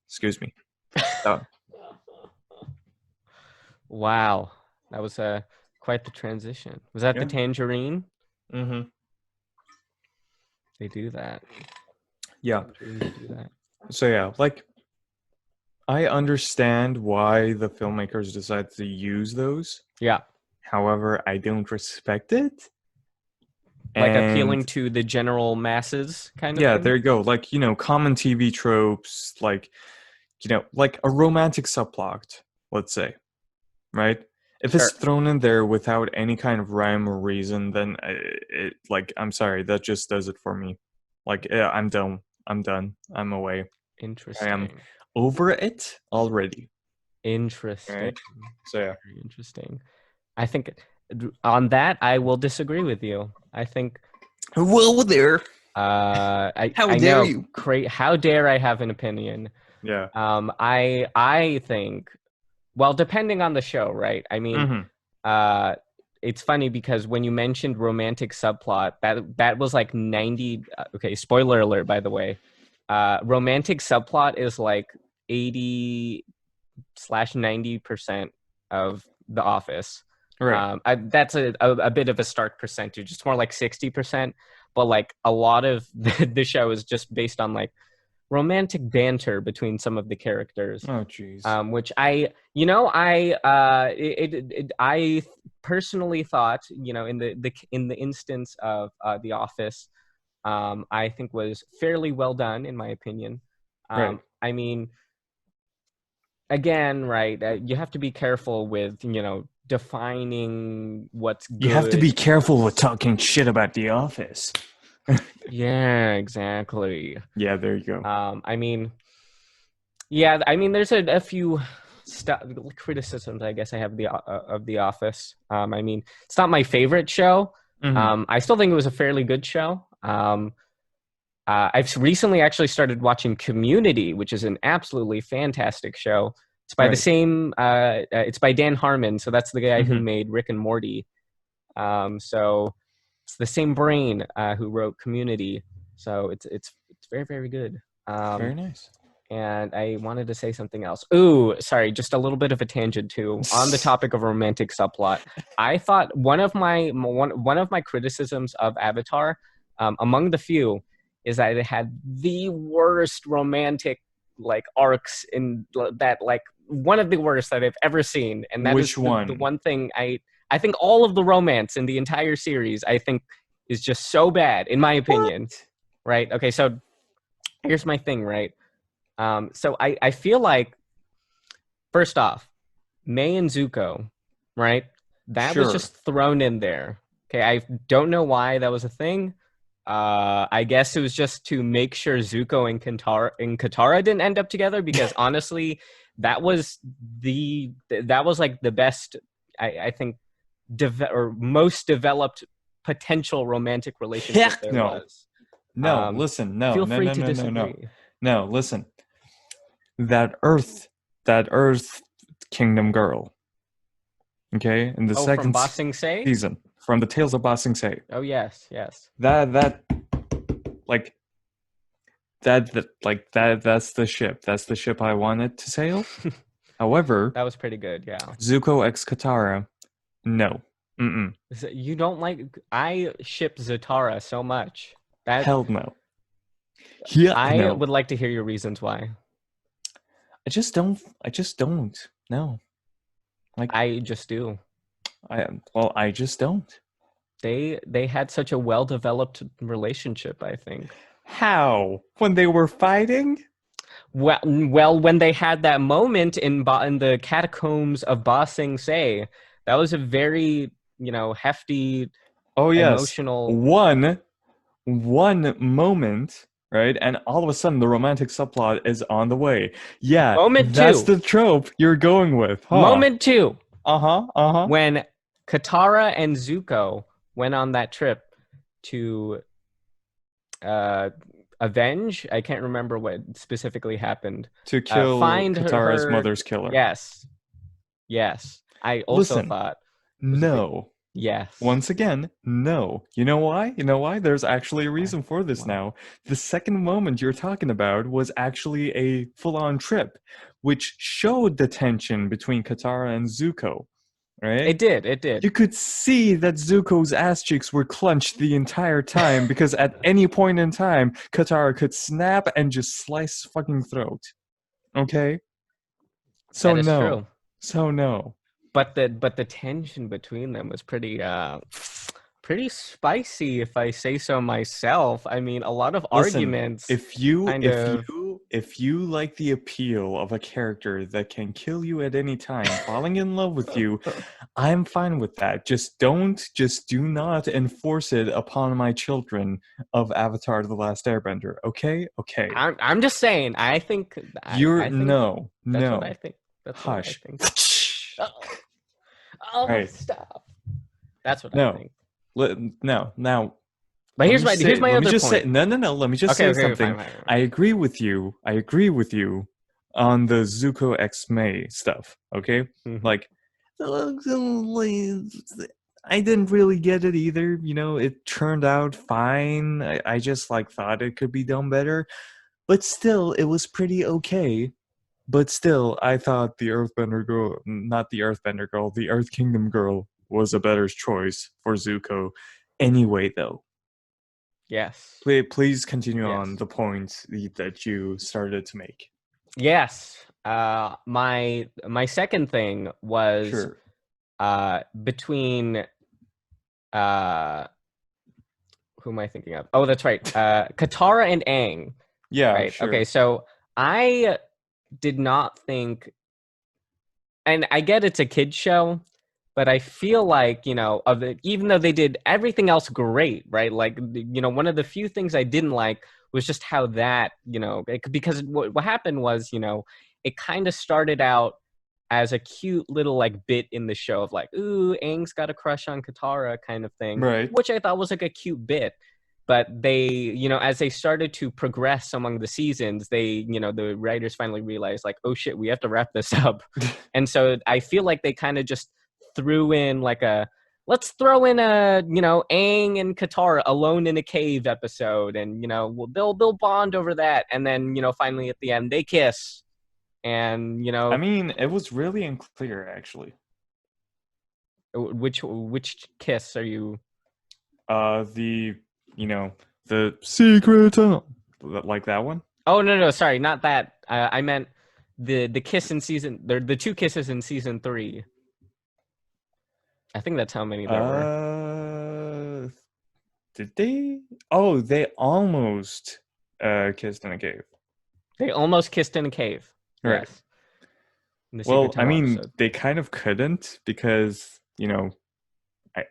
Speaker 1: Excuse me. Uh,
Speaker 2: Wow, that was quite the transition. Was that the
Speaker 1: yeah.
Speaker 2: tangerine?
Speaker 1: Mm-hmm.
Speaker 2: They do that.
Speaker 1: Yeah.
Speaker 2: Tangerines do that.
Speaker 1: So yeah, like I understand why the filmmakers decided to use those.
Speaker 2: Yeah,
Speaker 1: However, I don't respect it.
Speaker 2: like
Speaker 1: And
Speaker 2: appealing to the general masses kind of
Speaker 1: yeah,
Speaker 2: thing.
Speaker 1: there you go. Like, common TV tropes, like, like a romantic subplot, let's say, right? If it's
Speaker 2: Sure.
Speaker 1: thrown in there without any kind of rhyme or reason, then I'm sorry, that just does it for me. Like, yeah, I'm done. I'm done. I'm away. I am
Speaker 2: Interesting.
Speaker 1: over it already.
Speaker 2: Interesting.
Speaker 1: Right? So yeah.
Speaker 2: Very interesting. I think on that I will disagree with you. I think
Speaker 1: Whoa there. How
Speaker 2: I
Speaker 1: dare
Speaker 2: know
Speaker 1: you?
Speaker 2: how dare I have an opinion.
Speaker 1: Yeah.
Speaker 2: I think, well, depending on the show, right? I mean,
Speaker 1: Mm-hmm.
Speaker 2: uh it's funny because when you mentioned romantic subplot, that was like 90, okay, spoiler alert, by the way. Romantic subplot is like 80/90% of The Office.
Speaker 1: Right.
Speaker 2: That's a bit of a stark percentage. It's more like 60%, but like a lot of the show is just based on like romantic banter between some of the characters,
Speaker 1: Oh, jeez.
Speaker 2: which I personally thought, in the instance of The Office, I think was fairly well done in my opinion.
Speaker 1: Right.
Speaker 2: I mean, again, right, you have to be careful with defining what's
Speaker 1: You have to be
Speaker 2: good.
Speaker 1: careful with talking shit about The Office.
Speaker 2: Yeah, exactly.
Speaker 1: Yeah, there you go.
Speaker 2: I mean, yeah, I mean, there's a few criticisms I guess I have of The Office. I mean, it's not my favorite show.
Speaker 1: Mm-hmm.
Speaker 2: I still think it was a fairly good show. I've recently actually started watching Community, which is an absolutely fantastic show. It's by the
Speaker 1: Right.
Speaker 2: same. It's by Dan Harmon, so that's the guy who
Speaker 1: Mm-hmm.
Speaker 2: made Rick and Morty. So it's the same brain who wrote Community. So it's very very good.
Speaker 1: Very nice.
Speaker 2: And I wanted to say something else. Ooh, sorry, just a little bit of a tangent too. On the topic of romantic subplot, I thought one of my criticisms of Avatar, among the few, is that it had the worst romantic like arcs in that, like one of the worst that I've ever seen, and that is
Speaker 1: Which
Speaker 2: the
Speaker 1: one?
Speaker 2: one thing I think all of the romance in the entire series I think is just so bad in my opinion.
Speaker 1: What?
Speaker 2: Right? Okay, so here's my thing. Right? So I feel like, first off, May and Zuko, right? That was
Speaker 1: Sure.
Speaker 2: just thrown in there. Okay, I don't know why that was a thing. I guess it was just to make sure Zuko and Katara didn't end up together, because honestly, that was like the best, I think, or most developed potential romantic relationship
Speaker 1: Heck
Speaker 2: there
Speaker 1: no.
Speaker 2: was.
Speaker 1: No,
Speaker 2: Um,
Speaker 1: listen, no,
Speaker 2: Feel
Speaker 1: no,
Speaker 2: free
Speaker 1: no,
Speaker 2: to
Speaker 1: no, no, no.
Speaker 2: disagree.
Speaker 1: No, listen. That Earth, that Earth Kingdom girl, okay? In the
Speaker 2: Oh, from
Speaker 1: second
Speaker 2: Ba Sing Se?
Speaker 1: season, from the Tales of Ba Sing Se.
Speaker 2: Oh yes, yes.
Speaker 1: That, like, that's the ship. That's the ship I wanted to sail. However,
Speaker 2: That was pretty good. Yeah.
Speaker 1: Zuko x Katara, no. Mm-mm.
Speaker 2: You don't like? I ship Zatara so much that
Speaker 1: Hell no. Yuck
Speaker 2: I
Speaker 1: no.
Speaker 2: would like to hear your reasons why.
Speaker 1: I just don't. No. Like
Speaker 2: I just do.
Speaker 1: I just don't.
Speaker 2: They had such a well developed relationship, I think.
Speaker 1: How? When they were fighting?
Speaker 2: Well, when they had that moment in the catacombs of Ba Sing Se, that was a very, hefty,
Speaker 1: Oh yes,
Speaker 2: emotional
Speaker 1: one moment, right? And all of a sudden the romantic subplot is on the way. Yeah,
Speaker 2: moment
Speaker 1: that's
Speaker 2: two.
Speaker 1: the trope you're going with, huh?
Speaker 2: Moment two,
Speaker 1: Uh-huh, uh-huh.
Speaker 2: when Katara and Zuko went on that trip to uh, avenge. I can't remember what specifically happened.
Speaker 1: To kill
Speaker 2: Find
Speaker 1: Katara's
Speaker 2: her.
Speaker 1: mother's killer.
Speaker 2: Yes, yes. I also
Speaker 1: Listen,
Speaker 2: thought it was a bit.
Speaker 1: no.
Speaker 2: Yes.
Speaker 1: Once again, no. You know why? You know why? There's actually a
Speaker 2: Why?
Speaker 1: reason for this
Speaker 2: Why?
Speaker 1: now. The second moment you're talking about was actually a full-on trip, which showed the tension between Katara and Zuko, right?
Speaker 2: It did. It did.
Speaker 1: You could see that Zuko's ass cheeks were clenched the entire time because at any point in time, Katara could snap and just slice fucking throat. Okay? So
Speaker 2: That is
Speaker 1: no.
Speaker 2: true.
Speaker 1: So no.
Speaker 2: But the tension between them was pretty spicy, if I say so myself. I mean, a lot of
Speaker 1: Listen,
Speaker 2: arguments
Speaker 1: if you
Speaker 2: kind
Speaker 1: if
Speaker 2: of.
Speaker 1: you if you like the appeal of a character that can kill you at any time, falling in love with you, I'm fine with that. Just do not enforce it upon my children of Avatar: The Last Airbender. Okay? Okay.
Speaker 2: I'm just saying. I think
Speaker 1: You're
Speaker 2: I think
Speaker 1: no,
Speaker 2: that's what I
Speaker 1: no.
Speaker 2: think. That's what I
Speaker 1: Hush.
Speaker 2: think. Oh, oh,
Speaker 1: Right.
Speaker 2: stop. That's what I
Speaker 1: No.
Speaker 2: think.
Speaker 1: No. Now,
Speaker 2: But here's my
Speaker 1: let me
Speaker 2: other
Speaker 1: just say
Speaker 2: point.
Speaker 1: no, let me just
Speaker 2: Okay,
Speaker 1: say
Speaker 2: okay,
Speaker 1: something.
Speaker 2: fine, fine, fine.
Speaker 1: I agree with you. I agree with you on the Zuko X May stuff, okay?
Speaker 2: Mhm.
Speaker 1: Like I didn't really get it either, it turned out fine. I just like thought it could be done better, but still it was pretty okay. But still, I thought the Earthbender girl, not the Earthbender girl, the Earth Kingdom girl was a better choice for Zuko. Anyway, though,
Speaker 2: Yes.
Speaker 1: please continue on
Speaker 2: Yes.
Speaker 1: the point that you started to make.
Speaker 2: Yes. My second thing was
Speaker 1: Sure.
Speaker 2: between uh who am I thinking of? Oh, that's right. Katara and Aang.
Speaker 1: Yeah,
Speaker 2: Right. Okay,
Speaker 1: sure.
Speaker 2: so I did not think, and I get it's a kid's show, but I feel like, even though they did everything else great, right? Like, one of the few things I didn't like was just how that, because what happened was, it kind of started out as a cute little like bit in the show of like, ooh, Aang's got a crush on Katara kind of thing,
Speaker 1: Right.
Speaker 2: which I thought was like a cute bit. But they, as they started to progress among the seasons, the writers finally realized like, oh shit, we have to wrap this up. And so I feel like they kind of just threw in like let's throw in a Aang and Katara alone in a cave episode, and they'll bond over that, and then finally at the end they kiss, and
Speaker 1: I mean, it was really unclear, actually.
Speaker 2: which kiss are you?
Speaker 1: The, you know, the secret tunnel, like that one.
Speaker 2: Oh, no, sorry, not that. I meant the kiss in season, the two kisses in season 3. I think that's how many there were.
Speaker 1: Uh, did they? Oh, they almost kissed in a cave.
Speaker 2: They almost kissed in a cave.
Speaker 1: Right.
Speaker 2: Yes, in the secret
Speaker 1: Well, I
Speaker 2: tunnel
Speaker 1: mean,
Speaker 2: episode.
Speaker 1: they kind of couldn't because, I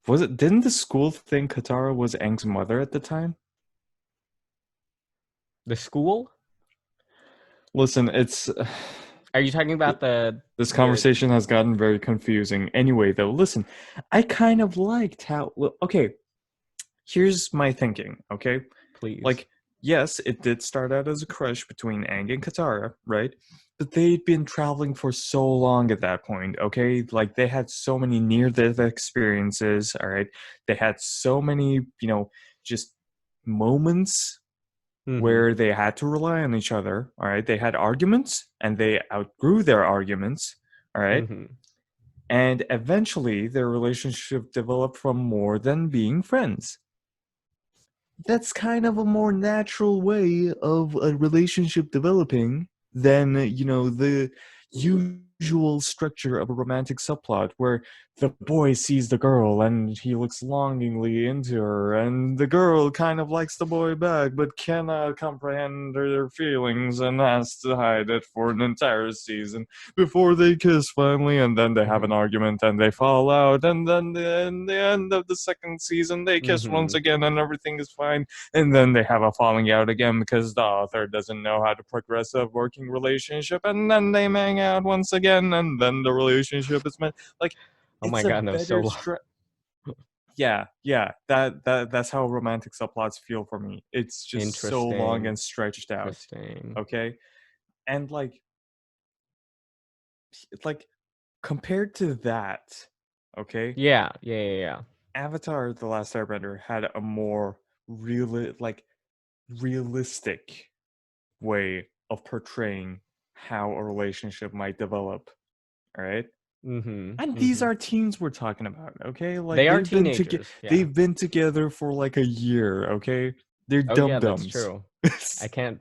Speaker 1: was it didn't the school think Katara was Aang's mother at the time?
Speaker 2: The school?
Speaker 1: Listen, it's
Speaker 2: Are you talking about
Speaker 1: this
Speaker 2: the
Speaker 1: conversation has gotten very confusing. Anyway, though, listen, I kind of liked how well, okay, here's my thinking, okay?
Speaker 2: please?
Speaker 1: Like, yes, it did start out as a crush between Aang and Katara, right? But they'd been traveling for so long at that point, okay? Like, they had so many near-death experiences, all right? They had so many, just moments
Speaker 2: Mm-hmm.
Speaker 1: where they had to rely on each other, all right? They had arguments, and they outgrew their arguments, all right?
Speaker 2: Mm-hmm.
Speaker 1: And eventually, their relationship developed from more than being friends. That's kind of a more natural way of a relationship developing than the usual structure of a romantic subplot where the boy sees the girl and he looks longingly into her, and the girl kind of likes the boy back but cannot comprehend her feelings and has to hide it for an entire season before they kiss finally, and then they have an
Speaker 2: Mm-hmm.
Speaker 1: argument and they fall out, and then in the end of the second season they kiss once
Speaker 2: Mm-hmm.
Speaker 1: again and everything is fine, and then they have a falling out again because the author doesn't know how to progress a working relationship, and then they hang out once again, and then the relationship is meant like
Speaker 2: Oh my
Speaker 1: it's a
Speaker 2: god, no, so
Speaker 1: better
Speaker 2: long.
Speaker 1: yeah, that's how romantic subplots feel for me. It's just so long
Speaker 2: Interesting.
Speaker 1: and stretched out.
Speaker 2: Interesting.
Speaker 1: Okay, and like compared to that, okay,
Speaker 2: Yeah, yeah, yeah, yeah.
Speaker 1: Avatar: The Last Airbender had a more realistic way of portraying how a relationship might develop. All right.
Speaker 2: Mm-hmm.
Speaker 1: And these
Speaker 2: Mm-hmm.
Speaker 1: are teens we're talking about, okay? Like
Speaker 2: They are teenagers, yeah.
Speaker 1: they've been together for like a year, okay? They're
Speaker 2: Oh yeah,
Speaker 1: dum
Speaker 2: that's
Speaker 1: dums.
Speaker 2: true. I can't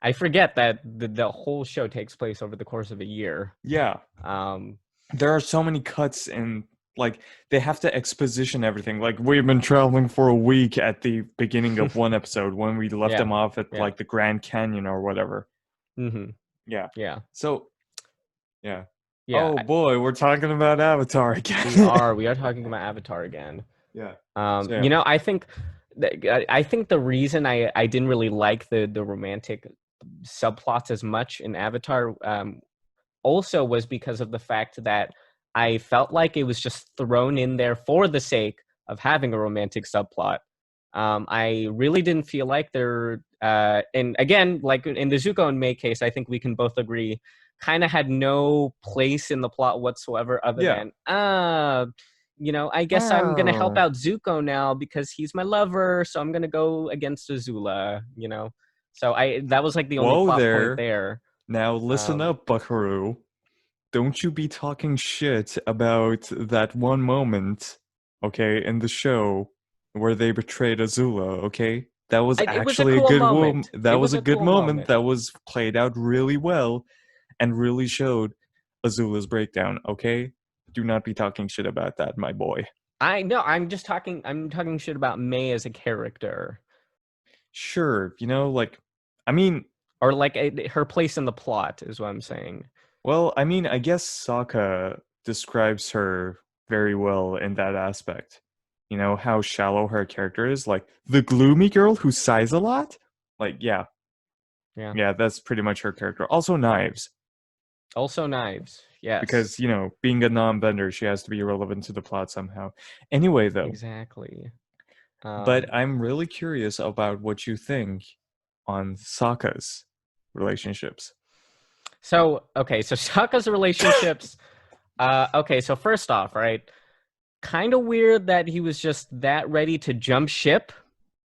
Speaker 2: I forget that the whole show takes place over the course of a year.
Speaker 1: Yeah,
Speaker 2: Um
Speaker 1: there are so many cuts and like they have to exposition everything. Like we've been traveling for a week at the beginning of one episode when we left
Speaker 2: yeah.
Speaker 1: them off at
Speaker 2: Yeah.
Speaker 1: like the Grand Canyon or whatever.
Speaker 2: Mm-hmm.
Speaker 1: Yeah.
Speaker 2: Yeah.
Speaker 1: So, yeah.
Speaker 2: Yeah.
Speaker 1: Oh boy, we're talking about Avatar
Speaker 2: We
Speaker 1: again.
Speaker 2: are. We are talking about Avatar again.
Speaker 1: Yeah. So yeah.
Speaker 2: I think I think the reason I didn't really like the romantic subplots as much in Avatar also was because of the fact that I felt like it was just thrown in there for the sake of having a romantic subplot. I really didn't feel like there, and again, like in the Zuko and Mei case, I think we can both agree, kind of had no place in the plot whatsoever, other
Speaker 1: Yeah.
Speaker 2: than, I guess I'm gonna help
Speaker 1: Oh.
Speaker 2: out Zuko now because he's my lover, so I'm gonna go against Azula. So that was like the only
Speaker 1: Whoa
Speaker 2: plot point
Speaker 1: there.
Speaker 2: there.
Speaker 1: Now listen
Speaker 2: Um,
Speaker 1: up, Buckaroo. Don't you be talking shit about that one moment, okay, in the show where they betrayed Azula, okay? That was
Speaker 2: it was a
Speaker 1: actually a
Speaker 2: cool
Speaker 1: good moment.
Speaker 2: moment.
Speaker 1: That
Speaker 2: It
Speaker 1: was
Speaker 2: was
Speaker 1: a
Speaker 2: a
Speaker 1: good
Speaker 2: cool
Speaker 1: moment.
Speaker 2: moment.
Speaker 1: That was played out really well and really showed Azula's breakdown, okay? Do not be talking shit about that, my boy.
Speaker 2: I know. I'm talking shit about May as a character,
Speaker 1: Sure, like I mean,
Speaker 2: or like her place in the plot is what I'm saying.
Speaker 1: well, I mean, I guess Sokka describes her very well in that aspect. You know, how shallow her character is. Like, the gloomy girl who sighs a lot? Like, yeah.
Speaker 2: Yeah.
Speaker 1: Yeah, that's pretty much her character. Also, Knives.
Speaker 2: Also, knives. Yes.
Speaker 1: Because, being a non bender, she has to be relevant to the plot somehow. Anyway, though,
Speaker 2: Exactly.
Speaker 1: but
Speaker 2: Um.
Speaker 1: I'm really curious about what you think on Sokka's relationships.
Speaker 2: So okay. So Sokka's relationships. Okay. So first off, right. Kind of weird that he was just that ready to jump ship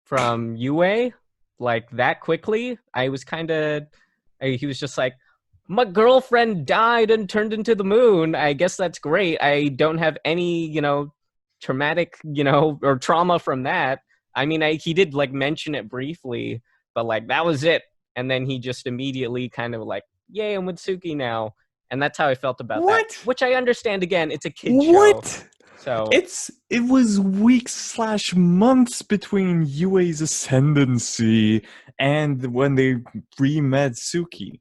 Speaker 2: from UA like that quickly. I was kind of. He was just like, my girlfriend died and turned into the moon. I guess that's great. I don't have any, traumatic, or trauma from that. I mean, he did like mention it briefly, but like that was it. And then he just immediately kind of like, yay, I'm with Suki now. And that's how I felt about that,
Speaker 1: What?
Speaker 2: which I understand. Again, it's a kid show.
Speaker 1: What?
Speaker 2: So
Speaker 1: It was weeks/months between Yue's ascendancy and when they re-met Suki.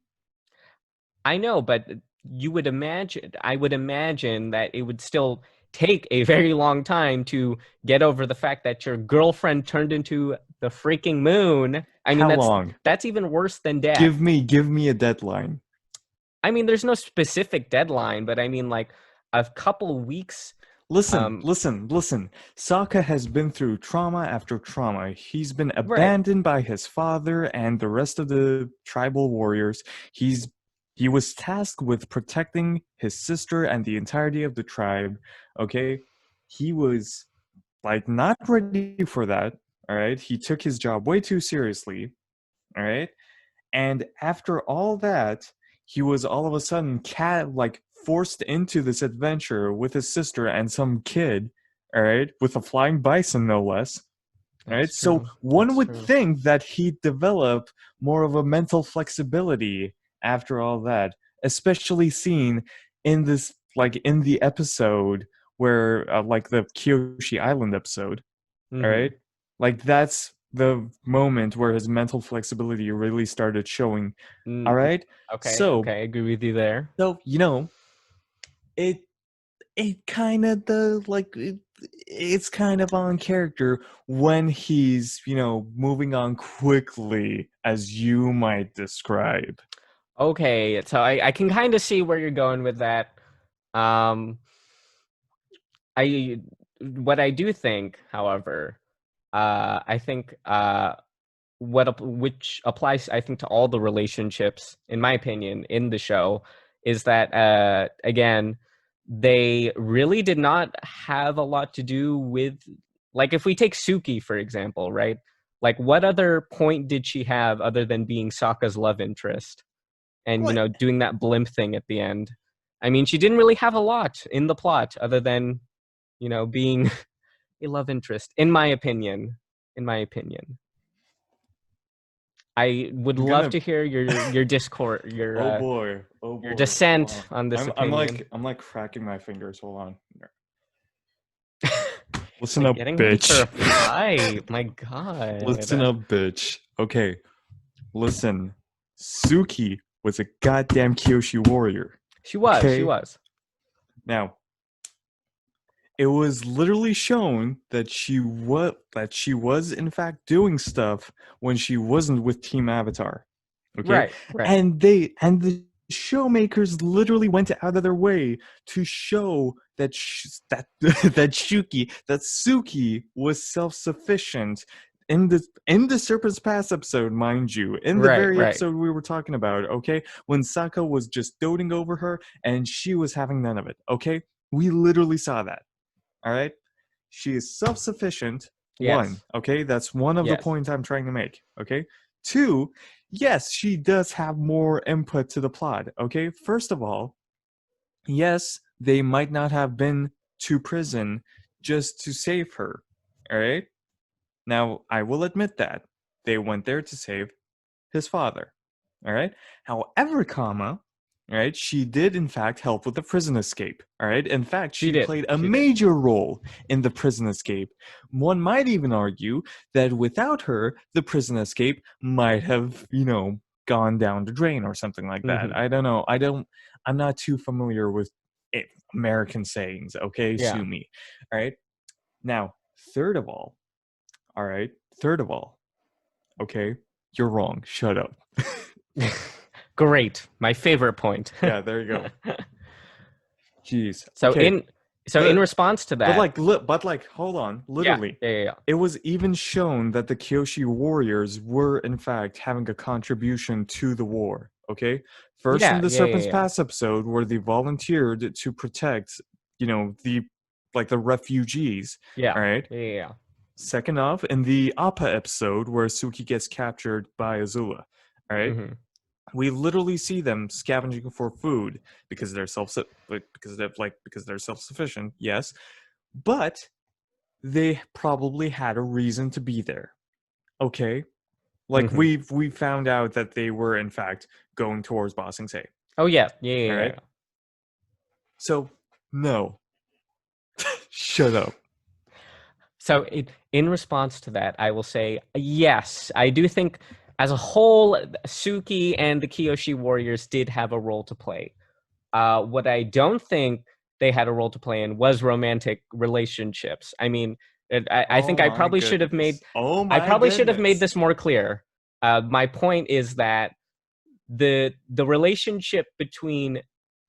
Speaker 2: I know, but I would imagine that it would still take a very long time to get over the fact that your girlfriend turned into the freaking moon. I mean,
Speaker 1: How
Speaker 2: that's
Speaker 1: long?
Speaker 2: that's even worse than
Speaker 1: Give
Speaker 2: death.
Speaker 1: me a deadline.
Speaker 2: I mean, there's no specific deadline, but I mean, like a couple weeks.
Speaker 1: Listen,
Speaker 2: Um,
Speaker 1: listen, listen. Sokka has been through trauma after trauma. He's been
Speaker 2: right.
Speaker 1: abandoned by his father and the rest of the tribal warriors. He was tasked with protecting his sister and the entirety of the tribe. Okay? He was like not ready for that. All right? He took his job way too seriously. All right? And after all that, he was all of a sudden forced into this adventure with his sister and some kid, all right, with a flying bison no less. All right.
Speaker 2: That's
Speaker 1: So
Speaker 2: true.
Speaker 1: one
Speaker 2: That's
Speaker 1: would
Speaker 2: true.
Speaker 1: think that he'd develop more of a mental flexibility after all that, especially seeing in this, like in the episode where like the Kyoshi Island episode, all
Speaker 2: Mm-hmm.
Speaker 1: right? Like that's the moment where his mental flexibility really started showing. All
Speaker 2: Mm-hmm.
Speaker 1: right?
Speaker 2: Okay,
Speaker 1: So,
Speaker 2: okay, I agree with you there.
Speaker 1: it it kind of the like it's kind of on character when he's, moving on quickly, as you might describe.
Speaker 2: Okay, so I can kind of see where you're going with that. Um, I what I do think, however, I think which applies, I think, to all the relationships, in my opinion, in the show, is that again, they really did not have a lot to do with, like, if we take Suki for example, right? Like, what other point did she have other than being Sokka's love interest and
Speaker 1: What?
Speaker 2: doing that blimp thing at the end? I mean, she didn't really have a lot in the plot other than being a love interest, in my opinion. In my opinion. I would
Speaker 1: I'm
Speaker 2: love
Speaker 1: gonna
Speaker 2: to hear your discourse,
Speaker 1: Oh boy. Oh
Speaker 2: your
Speaker 1: boy. Hold
Speaker 2: dissent
Speaker 1: on.
Speaker 2: on this
Speaker 1: I'm
Speaker 2: opinion.
Speaker 1: I'm like cracking my fingers. Hold on.
Speaker 2: It's
Speaker 1: Listen
Speaker 2: like
Speaker 1: up,
Speaker 2: getting ready for
Speaker 1: bitch.
Speaker 2: a fight. My
Speaker 1: Listen
Speaker 2: God.
Speaker 1: up, bitch. Okay. Listen. Suki was a goddamn Kyoshi warrior.
Speaker 2: She was. She
Speaker 1: Okay?
Speaker 2: was.
Speaker 1: Now, it was literally shown that she was in fact doing stuff when she wasn't with Team Avatar. Okay?
Speaker 2: Right. Right.
Speaker 1: And the showmakers literally went out of their way to show that that Suki was self-sufficient in the Serpent's Pass episode, mind you, in the
Speaker 2: Right.
Speaker 1: very
Speaker 2: Right.
Speaker 1: episode we were talking about, okay, when Sokka was just doting over her and she was having none of it, okay, we literally saw that. All right, she is self-sufficient. One,
Speaker 2: Yes.
Speaker 1: okay, that's one of the
Speaker 2: Yes.
Speaker 1: points I'm trying to make. Okay, two, yes, she does have more input to the plot. Okay, first of all, yes, they might not have been to prison just to save her. All right, now I will admit that they went there to save his father. All right. However, all right, she did in fact help with the prison escape. All right. In fact,
Speaker 2: She
Speaker 1: she
Speaker 2: did.
Speaker 1: played a
Speaker 2: She did.
Speaker 1: major role in the prison escape. One might even argue that without her, the prison escape might have, gone down the drain or something like that.
Speaker 2: Mm-hmm.
Speaker 1: I don't know. I'm not too familiar with American sayings. Okay.
Speaker 2: Yeah.
Speaker 1: Sue me. All right. Now, third of all, all right. Third of all, okay, you're wrong. Shut up.
Speaker 2: Great. My favorite point.
Speaker 1: Yeah, there you go. Jeez.
Speaker 2: so
Speaker 1: Okay.
Speaker 2: in so in
Speaker 1: The
Speaker 2: response to
Speaker 1: but
Speaker 2: that,
Speaker 1: like hold on.
Speaker 2: yeah.
Speaker 1: Literally,
Speaker 2: Yeah. Yeah. Yeah.
Speaker 1: it was even shown that the Kyoshi warriors were in fact having a contribution to the war. Okay. First in
Speaker 2: Yeah.
Speaker 1: the
Speaker 2: Yeah. Yeah.
Speaker 1: Serpent's
Speaker 2: Yeah.
Speaker 1: Pass episode, where they volunteered to protect, the the refugees.
Speaker 2: Yeah.
Speaker 1: All right.
Speaker 2: Yeah. Yeah.
Speaker 1: Second off, in the Appa episode where Suki gets captured by Azula. All right.
Speaker 2: Mm-hmm.
Speaker 1: We literally see them scavenging for food because they're because they're self-sufficient, yes, but they probably had a reason to be there. Okay, like
Speaker 2: Mm-hmm.
Speaker 1: we found out that they were in fact going towards Ba Sing Se.
Speaker 2: Oh yeah. Yeah. Yeah.
Speaker 1: All
Speaker 2: Yeah.
Speaker 1: right,
Speaker 2: Yeah.
Speaker 1: so no. Shut up.
Speaker 2: So, in response to that, I will say yes. I do think, as a whole, Suki and the Kyoshi Warriors did have a role to play. What I don't think they had a role to play in was romantic relationships. I mean, I
Speaker 1: Oh
Speaker 2: think I
Speaker 1: my
Speaker 2: probably should have made
Speaker 1: goodness. Oh
Speaker 2: I
Speaker 1: my
Speaker 2: probably should have made
Speaker 1: goodness.
Speaker 2: this more clear. My point is that the relationship between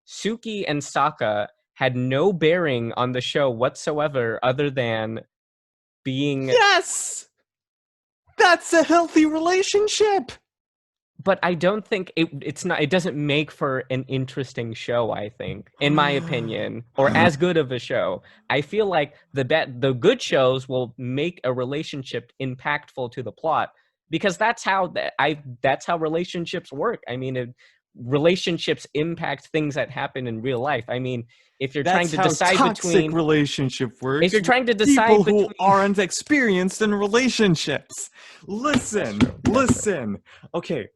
Speaker 2: Suki and Sokka had no bearing on the show whatsoever, other than being.
Speaker 1: Yes, that's a healthy relationship.
Speaker 2: But I don't think it doesn't make for an interesting show, I think, in my opinion, or as good of a show. I feel like the good shows will make a relationship impactful to the plot, because that's how relationships work. I mean, relationships impact things that happen in real life. I mean, if you're trying
Speaker 1: That's
Speaker 2: to
Speaker 1: how
Speaker 2: decide
Speaker 1: toxic
Speaker 2: between
Speaker 1: relationship
Speaker 2: if
Speaker 1: works
Speaker 2: you're
Speaker 1: with
Speaker 2: trying to
Speaker 1: people
Speaker 2: decide
Speaker 1: who
Speaker 2: between
Speaker 1: aren't experienced in relationships.
Speaker 2: That's
Speaker 1: Listen,
Speaker 2: true. That's true.
Speaker 1: listen. Okay,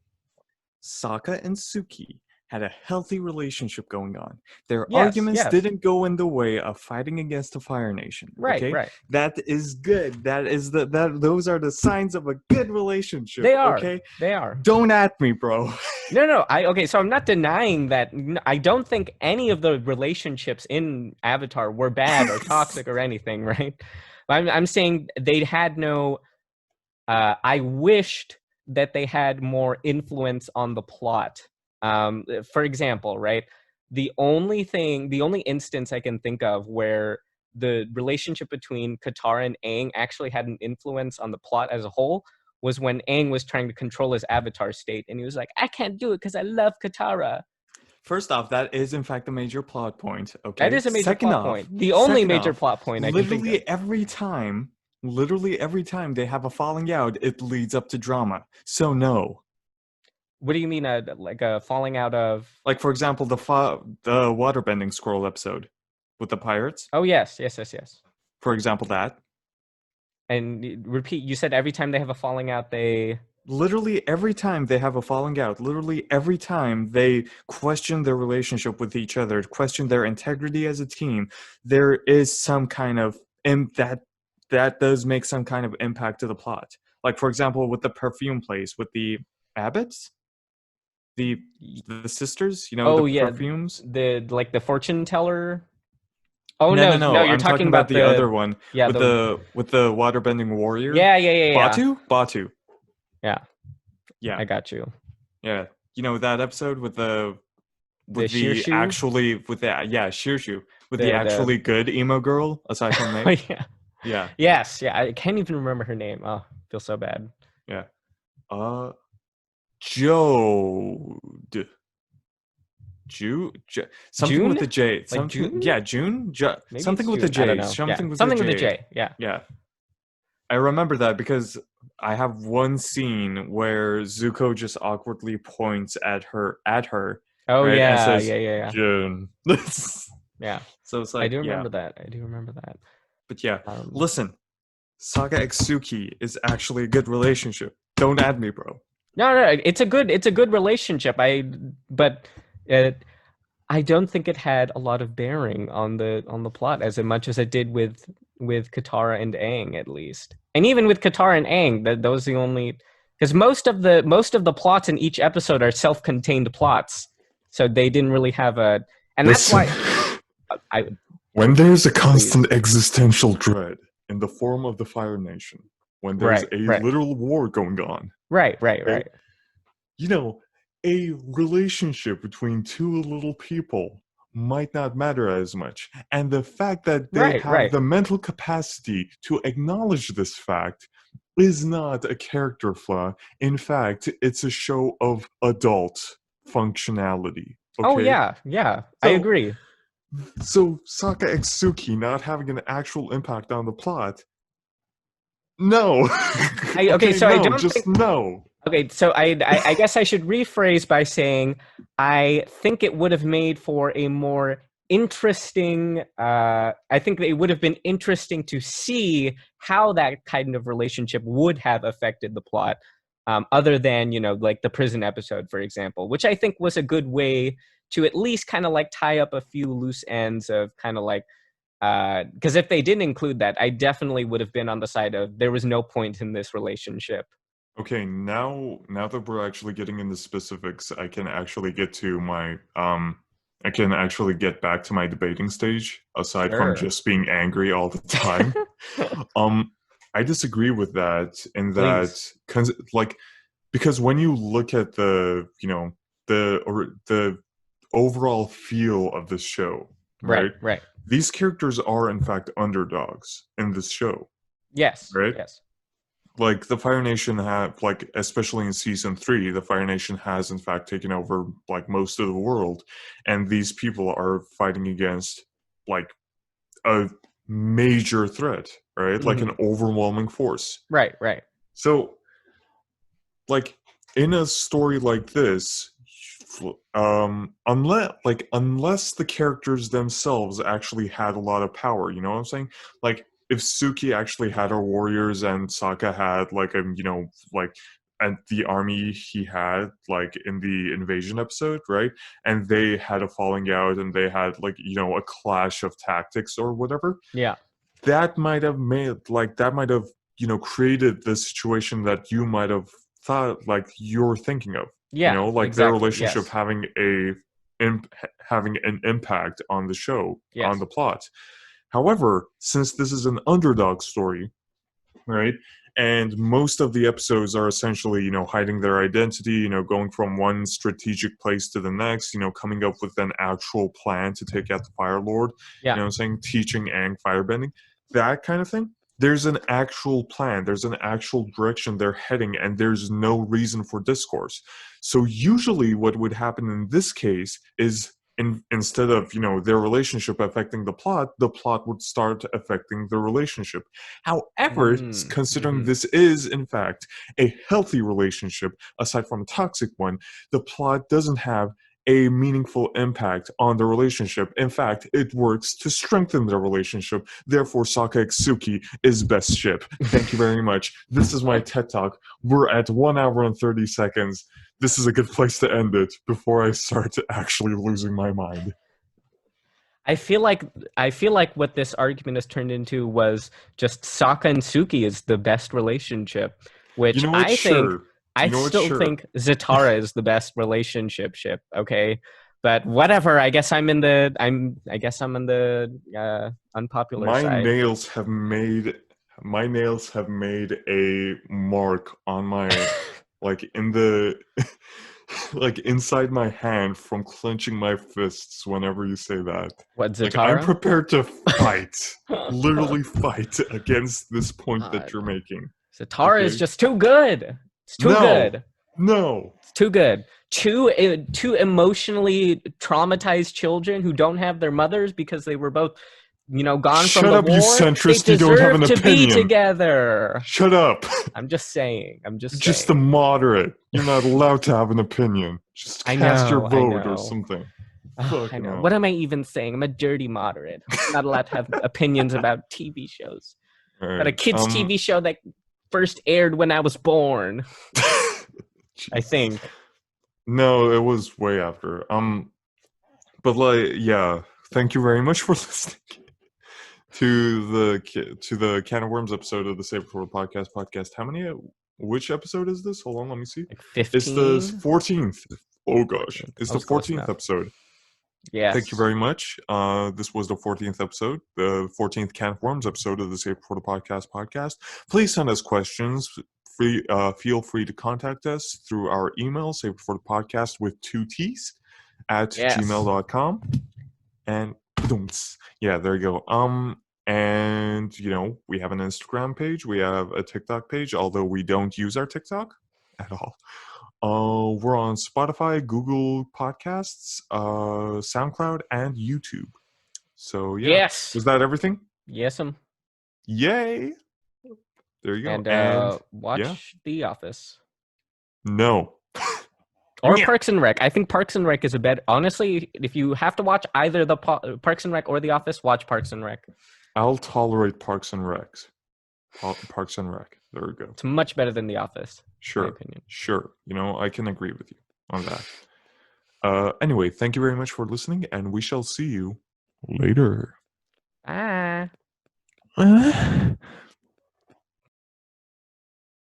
Speaker 1: Sokka and Suki had a healthy relationship going on. Their
Speaker 2: Yes,
Speaker 1: arguments
Speaker 2: yes.
Speaker 1: didn't go in the way of fighting against the Fire Nation.
Speaker 2: Right,
Speaker 1: Okay,
Speaker 2: right.
Speaker 1: that is good. That is that. Those are the signs of a good relationship.
Speaker 2: They are.
Speaker 1: Okay,
Speaker 2: They are.
Speaker 1: don't at me, bro.
Speaker 2: No. Okay, so I'm not denying that. I don't think any of the relationships in Avatar were bad or toxic or anything, right? I'm saying they had no. I wished that they had more influence on the plot. For example, right? The only instance I can think of where the relationship between Katara and Aang actually had an influence on the plot as a whole was when Aang was trying to control his avatar state, and he was like, "I can't do it because I love Katara."
Speaker 1: First off, that is in fact a major plot point.
Speaker 2: That
Speaker 1: Okay.
Speaker 2: is a major
Speaker 1: Second
Speaker 2: plot
Speaker 1: off,
Speaker 2: point. The only
Speaker 1: second
Speaker 2: major
Speaker 1: off,
Speaker 2: plot point I can think of.
Speaker 1: literally every time they have a falling out, it leads up to drama. So no.
Speaker 2: What do you mean, like a falling out of?
Speaker 1: Like for example, the waterbending scroll episode with the pirates.
Speaker 2: Oh yes, yes, yes, yes.
Speaker 1: For example, that.
Speaker 2: And repeat, you said every time they have a falling out, they.
Speaker 1: Literally every time they have a falling out, literally every time they question their relationship with each other, question their integrity as a team, there is some kind of that does make some kind of impact to the plot. Like for example, with the perfume place, with the abbots, the the sisters, the
Speaker 2: Oh yeah,
Speaker 1: perfumes.
Speaker 2: the fortune teller. Oh
Speaker 1: No, no,
Speaker 2: no,
Speaker 1: no.
Speaker 2: you're
Speaker 1: I'm
Speaker 2: talking
Speaker 1: talking about
Speaker 2: about
Speaker 1: the other one
Speaker 2: yeah,
Speaker 1: with the waterbending warrior.
Speaker 2: yeah.
Speaker 1: Batu.
Speaker 2: Yeah,
Speaker 1: Yeah,
Speaker 2: I got you.
Speaker 1: yeah. You know that episode with the
Speaker 2: The Shirshu,
Speaker 1: Shirshu with the
Speaker 2: the
Speaker 1: actually good emo girl aside from
Speaker 2: oh
Speaker 1: Meg.
Speaker 2: yeah,
Speaker 1: Yeah,
Speaker 2: yes, yeah. I can't even remember her name. Oh, I feel so bad.
Speaker 1: yeah. Uh, Jode, something with
Speaker 2: June,
Speaker 1: the J.
Speaker 2: like
Speaker 1: Something,
Speaker 2: June?
Speaker 1: yeah, June.
Speaker 2: Maybe
Speaker 1: Something
Speaker 2: it's
Speaker 1: with the
Speaker 2: June. I don't
Speaker 1: J.
Speaker 2: know. Yeah,
Speaker 1: Something with the
Speaker 2: something with a
Speaker 1: J.
Speaker 2: J. Yeah.
Speaker 1: Yeah, I remember that because I have one scene where Zuko just awkwardly points at her,
Speaker 2: Oh
Speaker 1: right, and
Speaker 2: yeah,
Speaker 1: says
Speaker 2: yeah, yeah, yeah.
Speaker 1: June.
Speaker 2: Yeah.
Speaker 1: So it's
Speaker 2: I
Speaker 1: like,
Speaker 2: do
Speaker 1: yeah,
Speaker 2: remember that. I do remember that.
Speaker 1: but yeah.
Speaker 2: Um,
Speaker 1: Listen, Saga X Suki is actually a good relationship. Don't add me, bro.
Speaker 2: no, it's a good relationship. But uh, I don't think it had a lot of bearing on the plot as much as it did with Katara and Aang, at least. And even with Katara and Aang, those are the only, because most of the plots in each episode are self-contained plots, so they didn't really have a, and that's
Speaker 1: Listen,
Speaker 2: why I
Speaker 1: when there's a
Speaker 2: please.
Speaker 1: constant existential dread in the form of the Fire Nation, when there's
Speaker 2: Right,
Speaker 1: a
Speaker 2: right,
Speaker 1: literal war going on,
Speaker 2: right, right,
Speaker 1: okay,
Speaker 2: right,
Speaker 1: you know, a relationship between two little people might not matter as much. And the fact that they
Speaker 2: right,
Speaker 1: have
Speaker 2: right.
Speaker 1: the mental capacity to acknowledge this fact is not a character flaw. In fact, it's a show of adult functionality.
Speaker 2: Oh
Speaker 1: Okay?
Speaker 2: yeah, yeah, I
Speaker 1: So
Speaker 2: agree.
Speaker 1: so Saka X Suki not having an actual impact on the plot. No.
Speaker 2: Okay,
Speaker 1: Okay,
Speaker 2: so I
Speaker 1: no,
Speaker 2: don't
Speaker 1: just
Speaker 2: think.
Speaker 1: no.
Speaker 2: Okay, so I guess I should rephrase by saying I think it would have made for a more interesting. I think it would have been interesting to see how that kind of relationship would have affected the plot, other than like the prison episode, for example, which I think was a good way to at least kind of like tie up a few loose ends of kind of like. Because if they didn't include that, I definitely would have been on the side of there was no point in this relationship.
Speaker 1: Okay, now that we're actually getting into specifics, I can actually get to my I can actually get back to my debating stage aside from
Speaker 2: Sure.
Speaker 1: just being angry all the time. um I disagree with that in that
Speaker 2: Please.
Speaker 1: like because when you look at the overall feel of this show,
Speaker 2: Right,
Speaker 1: right?
Speaker 2: right.
Speaker 1: These characters are in fact underdogs in this show,
Speaker 2: Yes,
Speaker 1: right?
Speaker 2: yes.
Speaker 1: Like the Fire Nation have, like, especially in season 3, the Fire Nation has in fact taken over like most of the world, and these people are fighting against like a major threat, right? Like
Speaker 2: Hmm.
Speaker 1: an overwhelming force.
Speaker 2: Right, right.
Speaker 1: So like in a story like this, unless the characters themselves actually had a lot of power, you know what I'm saying? Like if Suki actually had her warriors and Sokka had like a like and the army he had, like in the invasion episode, right? And they had a falling out, and they had like a clash of tactics or whatever.
Speaker 2: Yeah.
Speaker 1: That might have created the situation that you might have thought like you're thinking of.
Speaker 2: Yeah.
Speaker 1: Like their
Speaker 2: Exactly.
Speaker 1: relationship
Speaker 2: Yes.
Speaker 1: having an impact on the show, on
Speaker 2: Yes.
Speaker 1: the plot. However, since this is an underdog story, right? And most of the episodes are essentially, hiding their identity, going from one strategic place to the next, coming up with an actual plan to take out the Fire Lord,
Speaker 2: Yeah.
Speaker 1: saying teaching Aang firebending, that kind of thing. There's an actual plan, there's an actual direction they're heading, and there's no reason for discourse. So usually what would happen in this case is instead of their relationship affecting the plot would start affecting the relationship. However, considering
Speaker 2: Mm-hmm.
Speaker 1: this is in fact a healthy relationship aside from a toxic one, the plot doesn't have a meaningful impact on the relationship. In fact, it works to strengthen the relationship. Therefore, Sokka x Suki is best ship. Thank you very much. This is my TED Talk. We're at 1 hour and 30 seconds. This is a good place to end it before I start actually losing my mind.
Speaker 2: I feel like what this argument has turned into was just Sokka and Suki is the best relationship, which I think
Speaker 1: Sure.
Speaker 2: I still think Zatara is the best relationship ship. Okay, but whatever. I guess I'm in the unpopular
Speaker 1: My
Speaker 2: side.
Speaker 1: nails have made a mark on my like in the like inside my hand from clenching my fists whenever you say that.
Speaker 2: What,
Speaker 1: Like I'm
Speaker 2: Zatara?
Speaker 1: prepared to fight, literally fight against this point that
Speaker 2: God.
Speaker 1: you're making.
Speaker 2: Zatara is
Speaker 1: Okay?
Speaker 2: just too good. It's too
Speaker 1: No.
Speaker 2: good.
Speaker 1: No.
Speaker 2: It's too good. Two emotionally traumatized children who don't have their mothers because they were both, gone from
Speaker 1: Shut
Speaker 2: the
Speaker 1: up, you
Speaker 2: war. They
Speaker 1: centrist. You don't have
Speaker 2: deserve
Speaker 1: an
Speaker 2: to be
Speaker 1: opinion.
Speaker 2: together.
Speaker 1: Shut up.
Speaker 2: I'm just saying.
Speaker 1: Just a moderate. You're not allowed to have an opinion. Just
Speaker 2: I
Speaker 1: cast your
Speaker 2: know. I
Speaker 1: vote or
Speaker 2: know.
Speaker 1: something.
Speaker 2: Oh, I
Speaker 1: Fucking
Speaker 2: know.
Speaker 1: hell.
Speaker 2: What am I even saying? I'm a dirty moderate. I'm not allowed to have opinions about TV shows.
Speaker 1: All
Speaker 2: About a
Speaker 1: right.
Speaker 2: kids' TV show that first aired when I was born. I think.
Speaker 1: No, it was way after. But like, yeah. Thank you very much for listening to the Can of Worms episode of the Save It For The Podcast. How many? Which episode is this? Hold on, let me see.
Speaker 2: Like
Speaker 1: It's the
Speaker 2: 15?
Speaker 1: 14th. Oh gosh,
Speaker 2: 14th.
Speaker 1: it's
Speaker 2: I
Speaker 1: the
Speaker 2: was close
Speaker 1: 14th
Speaker 2: enough.
Speaker 1: episode.
Speaker 2: Yes.
Speaker 1: Thank you very much. This was the 14th episode, the 14th Can of Worms episode of the Save It For The Podcast. Please send us questions. Feel free to contact us through our email, Save It For The Podcast with 2 T's at gmail.com. And yeah, there you go. And we have an Instagram page, we have a TikTok page, although we don't use our TikTok at all. We're on Spotify, Google Podcasts, SoundCloud, and YouTube. So yeah.
Speaker 2: Yes.
Speaker 1: Was that everything?
Speaker 2: Yes.
Speaker 1: Yay! There you go.
Speaker 2: And watch The Office.
Speaker 1: No.
Speaker 2: Or Parks and Rec. I think Parks and Rec is a better. Honestly, if you have to watch either the Parks and Rec or The Office, watch Parks and Rec.
Speaker 1: I'll tolerate Parks and Rec. Parks and Rec. There we go.
Speaker 2: It's much better than The Office.
Speaker 1: Sure.
Speaker 2: In my opinion.
Speaker 1: Sure. I can agree with you on that. Anyway, thank you very much for listening, and we shall see you later.
Speaker 2: Bye.